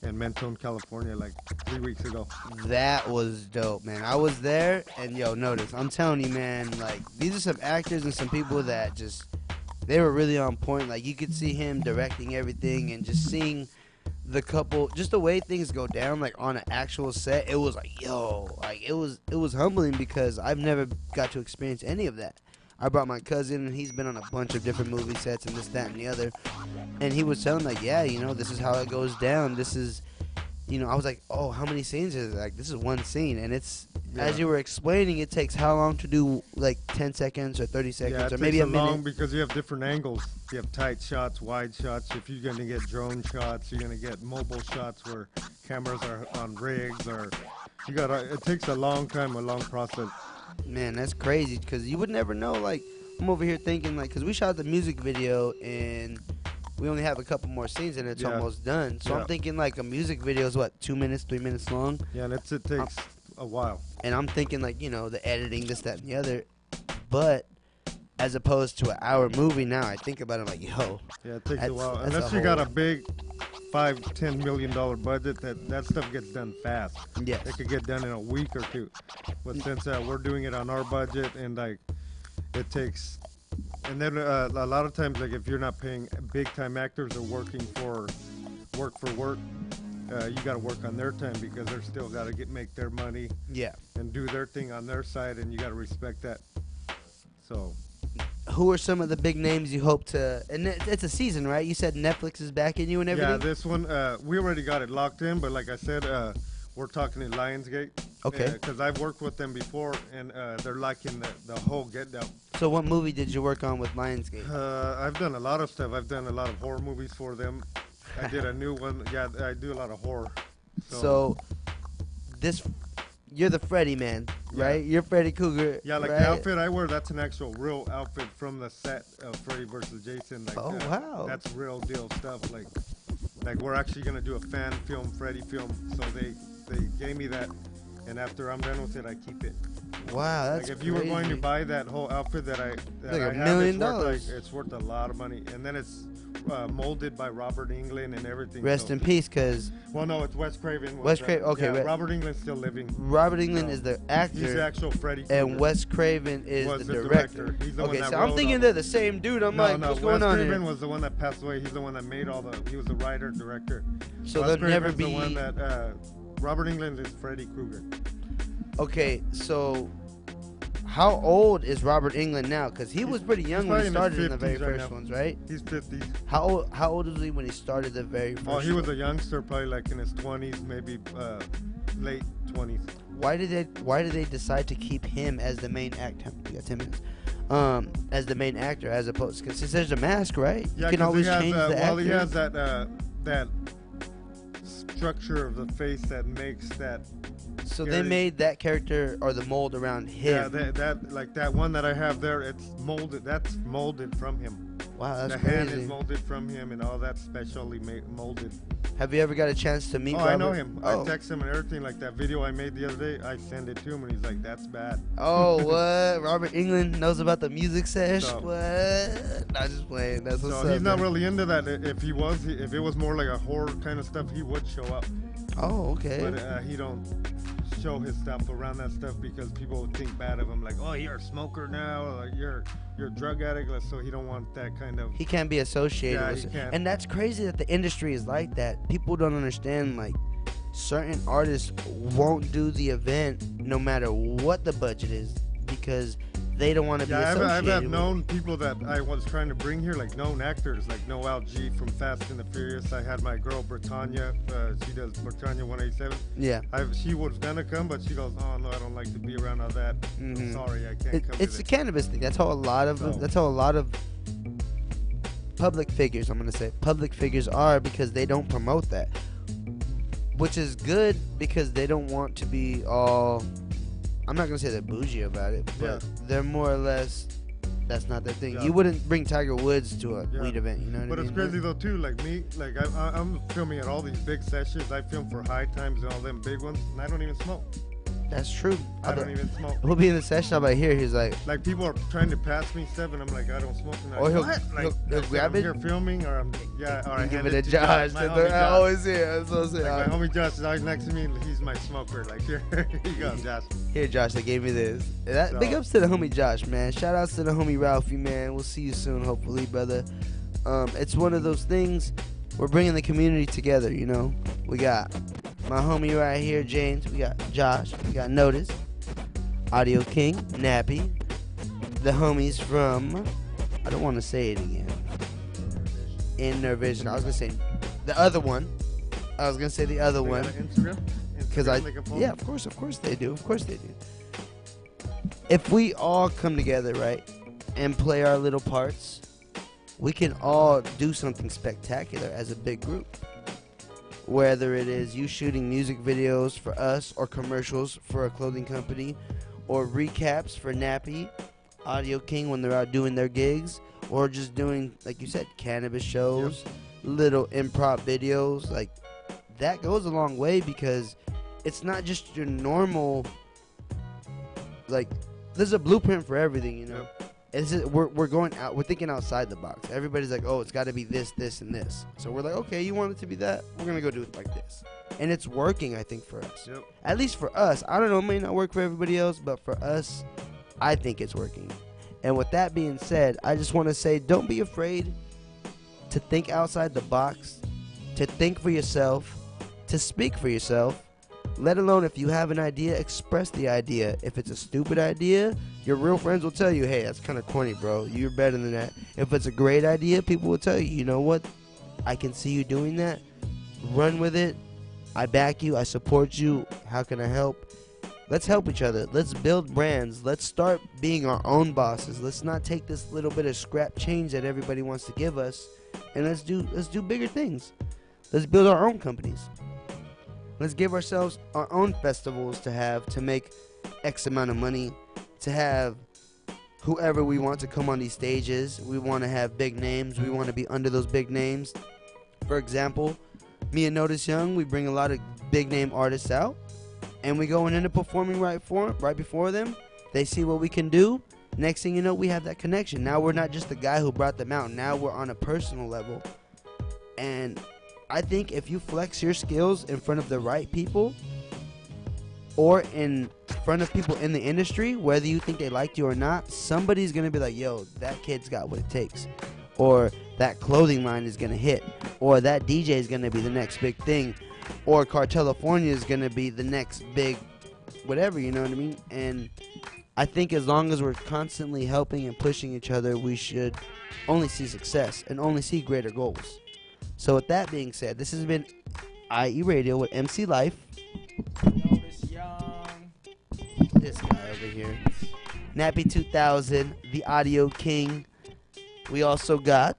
in Mentone, California, like 3 weeks ago. That was dope, man. I was there, and yo, notice, I'm telling you, man, like, these are some actors and some people that just, they were really on point. Like, you could see him directing everything and just seeing the couple, just the way things go down, like, on an actual set. It was like, yo, like, it was humbling because I've never got to experience any of that. I brought my cousin, and he's been on a bunch of different movie sets and this, that, and the other. And he was telling, like, yeah, you know, this is how it goes down. This is, you know, I was like, oh, how many scenes is it? Like, this is one scene. And it's, as you were explaining, it takes how long to do, like, 10 seconds or 30 seconds or maybe a minute? Long because you have different angles. You have tight shots, wide shots. If you're going to get drone shots, you're going to get mobile shots where cameras are on rigs. Or you got it takes a long time, a long process. Man, that's crazy because you would never know. Like, I'm over here thinking, like, because we shot the music video and we only have a couple more scenes and it's almost done. So I'm thinking, like, a music video is what, 2 minutes, 3 minutes long? Yeah, and it takes a while. And I'm thinking, like, you know, the editing, this, that, and the other. But as opposed to an hour movie now, I think about it like, yo. Yeah, it takes a while. Unless you got a big $5-10 million budget, that stuff gets done fast. Yes. It could get done in a week or two. But since we're doing it on our budget and like it takes, and then a lot of times, like if you're not paying big time actors or working for work, you got to work on their time because they're still got to make their money. Yeah. And do their thing on their side, and you got to respect that. So. Who are some of the big names you hope to? And it's a season, right? You said Netflix is backing you and everything. Yeah, this one we already got it locked in, but like I said, we're talking in Lionsgate. Okay. Because I've worked with them before, and they're liking the whole get down. So what movie did you work on with Lionsgate? I've done a lot of stuff. I've done a lot of horror movies for them. I did a new one. Yeah, I do a lot of horror. So this. You're the Freddy man, right? You're Freddy Krueger. Yeah, like right? the outfit I wear, that's an actual real outfit from the set of Freddy vs. Jason. Like, wow. That's real deal stuff. Like we're actually gonna do a fan film, Freddy film. So they gave me that, and after I'm done with it, I keep it. Wow, that's like if you were going to buy that whole outfit that I like I $1 have, million. It's worth a lot of money, and then it's molded by Robert England and everything. Rest in peace, because. Well, no, it's Wes Craven. Wes Craven, okay. Yeah, Robert England's still living. Robert England is the actor. He's the actual Freddy. And Wes Craven is the director. He's the okay, one that so I'm thinking they're the same dude. I'm like, what's going on here? Wes Craven was the one that passed away. He's the one that made all the. He was the writer, director. So Wes there'll never Craven's be. the one that Robert England is Freddy Krueger. Okay, so. How old is Robert England now? Because he was pretty young when he started in the very first ones, right? He's 50s. How old was he when he started the very first? Oh, he was a youngster, probably like in his 20s, maybe late 20s. Why did they decide to keep him as the main actor? We got 10 minutes. As the main actor, as opposed, because there's a mask, right? Yeah, you can always change the actor. Well, he has that structure of the face that makes that. So they made that character or the mold around him. Yeah, that one that I have there, it's molded. That's molded from him. Wow, that's crazy. The hand crazy. is molded from him, and all that's specially molded. Have you ever got a chance to meet? Oh, Robert? I know him. Oh. I text him and everything. Like that video I made the other day, I send it to him, and he's like, "That's bad." Oh, what? Robert England knows about the music sesh? So, what? Not just playing. That's what's so up. he's not man. really into that. If it was more like a horror kind of stuff, he would show up. Oh, okay. But he don't show his stuff around that stuff because people would think bad of him. Like, oh, you're a smoker now. Or you're a drug addict. So he don't want that kind of. He can't be associated Yeah, with he it. can't. And that's crazy that the industry is like that. People don't understand, like, certain artists won't do the event no matter what the budget is because they don't want to be associated I've with known people that I was trying to bring here, like known actors, like Noel G from Fast and the Furious. I had my girl Britannia. She does Britannia 187. Yeah. She was gonna come, but she goes, "Oh no, I don't like to be around all that. Mhm. Sorry, I can't come." It's the cannabis thing. That's how a lot of public figures, I'm gonna say, public figures are because they don't promote that. which is good because they don't want to be all. I'm not gonna say they're bougie about it, but they're more or less. That's not their thing. Yeah. You wouldn't bring Tiger Woods to a weed event, you know what But I mean? it's crazy though too. Like me, like I'm filming at all these big sessions. I film for High Times and all them big ones, and I don't even smoke. That's true. I don't even smoke. We'll be in the session. I'm like, here. He's like people are trying to pass me stuff, and I'm like, I don't smoke. And Or like, he'll- what? Like, he'll I'm grab it. here filming, or or I give hand it to to Josh. My And homie they're Josh. always here. That's what I'm saying. Like my homie Josh is always next to me, and he's my smoker. Like here you go, Josh. Here, Josh, they gave me this. So- Big ups to the homie Josh, man. Shout outs to the homie Ralphie, man. We'll see you soon, hopefully, brother. It's one of those things. We're bringing the community together, you know. We got my homie right here, James. We got Josh. We got Notice, Audio King, Nappy. The homies from, I don't want to say it again. Inner Vision. I was going to say the other one. I was going to say the other They one. got an Instagram? Because Instagram they can follow? yeah, of course they do. Of course they do. If we all come together, right, and play our little parts, we can all do something spectacular as a big group. Whether it is you shooting music videos for us or commercials for a clothing company or recaps for Nappy, Audio King when they're out doing their gigs, or just doing, like you said, cannabis shows, little improv videos, like that goes a long way because it's not just your normal, like, there's a blueprint for everything, you know. We're going out, we're thinking outside the box. Everybody's like, oh, it's got to be this, this, and this. So we're like, okay, you want it to be that? We're going to go do it like this. And it's working, I think, for us. Yep. At least for us. I don't know, it may not work for everybody else, but for us, I think it's working. And with that being said, I just want to say, don't be afraid to think outside the box, to think for yourself, to speak for yourself. Let alone if you have an idea, express the idea. If it's a stupid idea, your real friends will tell you, hey, that's kind of corny, bro. You're better than that. If it's a great idea, people will tell you, you know what? I can see you doing that. Run with it. I back you. I support you. How can I help? Let's help each other. Let's build brands. Let's start being our own bosses. Let's not take this little bit of scrap change that everybody wants to give us, and let's do bigger things. Let's build our own companies. Let's give ourselves our own festivals to make X amount of money, to have whoever we want to come on these stages. We want to have big names. We want to be under those big names. For example, me and Notice Young, we bring a lot of big name artists out, and we go in and performing right before them. They see what we can do. Next thing you know, we have that connection. Now we're not just the guy who brought them out. Now we're on a personal level. And I think if you flex your skills in front of the right people or in front of people in the industry, whether you think they liked you or not, somebody's going to be like, yo, that kid's got what it takes. Or that clothing line is going to hit. Or that DJ is going to be the next big thing. Or Cartelifornia is going to be the next big whatever, you know what I mean? And I think as long as we're constantly helping and pushing each other, we should only see success and only see greater goals. So with that being said, this has been IE Radio with MC Life. This guy over here. Nappy 2000, the Audio King. We also got...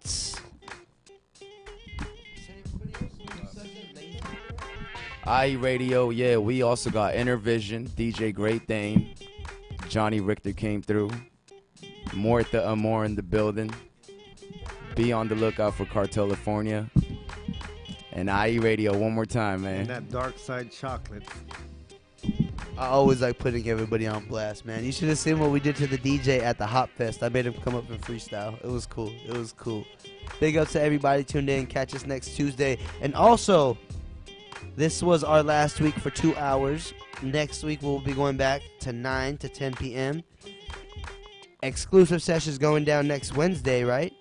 IE Radio, yeah, we also got Inner Vision, DJ Great Dane, Johnny Richter came through, Mortha Amor in the building. Be on the lookout for Cartelifornia. And IE Radio one more time, man. And that dark side chocolate. I always like putting everybody on blast, man. You should have seen what we did to the DJ at the Hop Fest. I made him come up and freestyle. It was cool. It was cool. Big up to everybody tuned in. Catch us next Tuesday. And also, this was our last week for 2 hours. Next week, we'll be going back to 9 to 10 p.m. Exclusive sessions going down next Wednesday, right?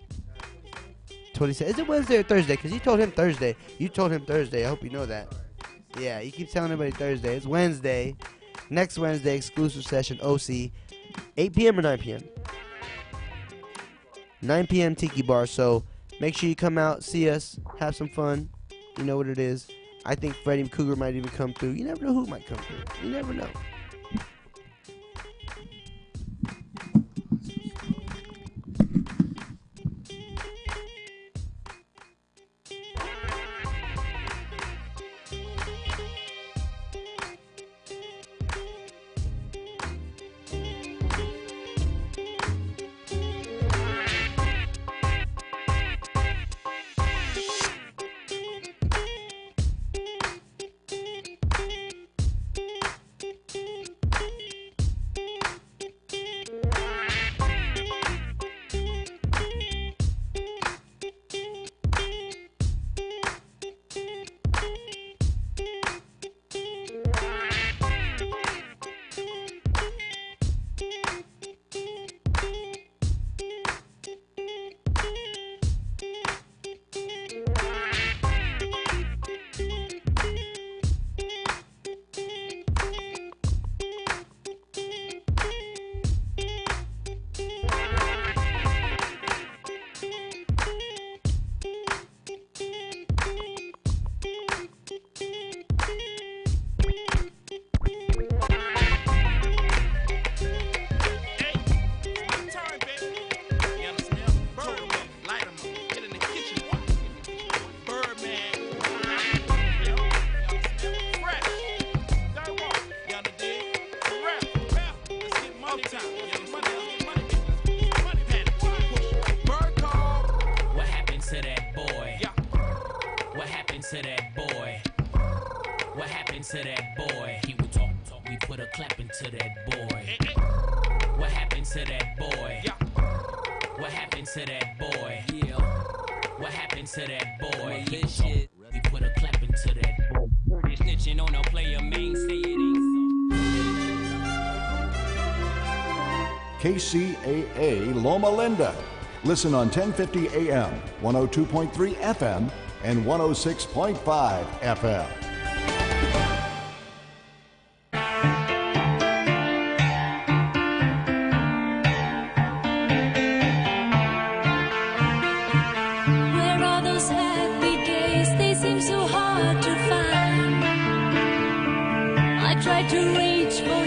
26. Is it Wednesday or Thursday? Because you told him Thursday. You told him Thursday. I hope you know that. Yeah, you keep telling everybody Thursday. It's Wednesday. Next Wednesday, exclusive session, OC. 8 p.m. or 9 p.m.? 9 p.m. Tiki Bar. So make sure you come out, see us, have some fun. You know what it is. I think Freddie Cougar might even come through. You never know who might come through. You never know. that boy? What happened to that boy? What happened to that boy? Yeah. What happened to that boy? Shit. We put a clap into that boy. Dirty snitching on a player, main say it ain't so. KCAA Loma Linda. Listen on 1050 AM, 102.3 FM, and 106.5 FM. Where are those happy days? They seem so hard to find. I tried to reach for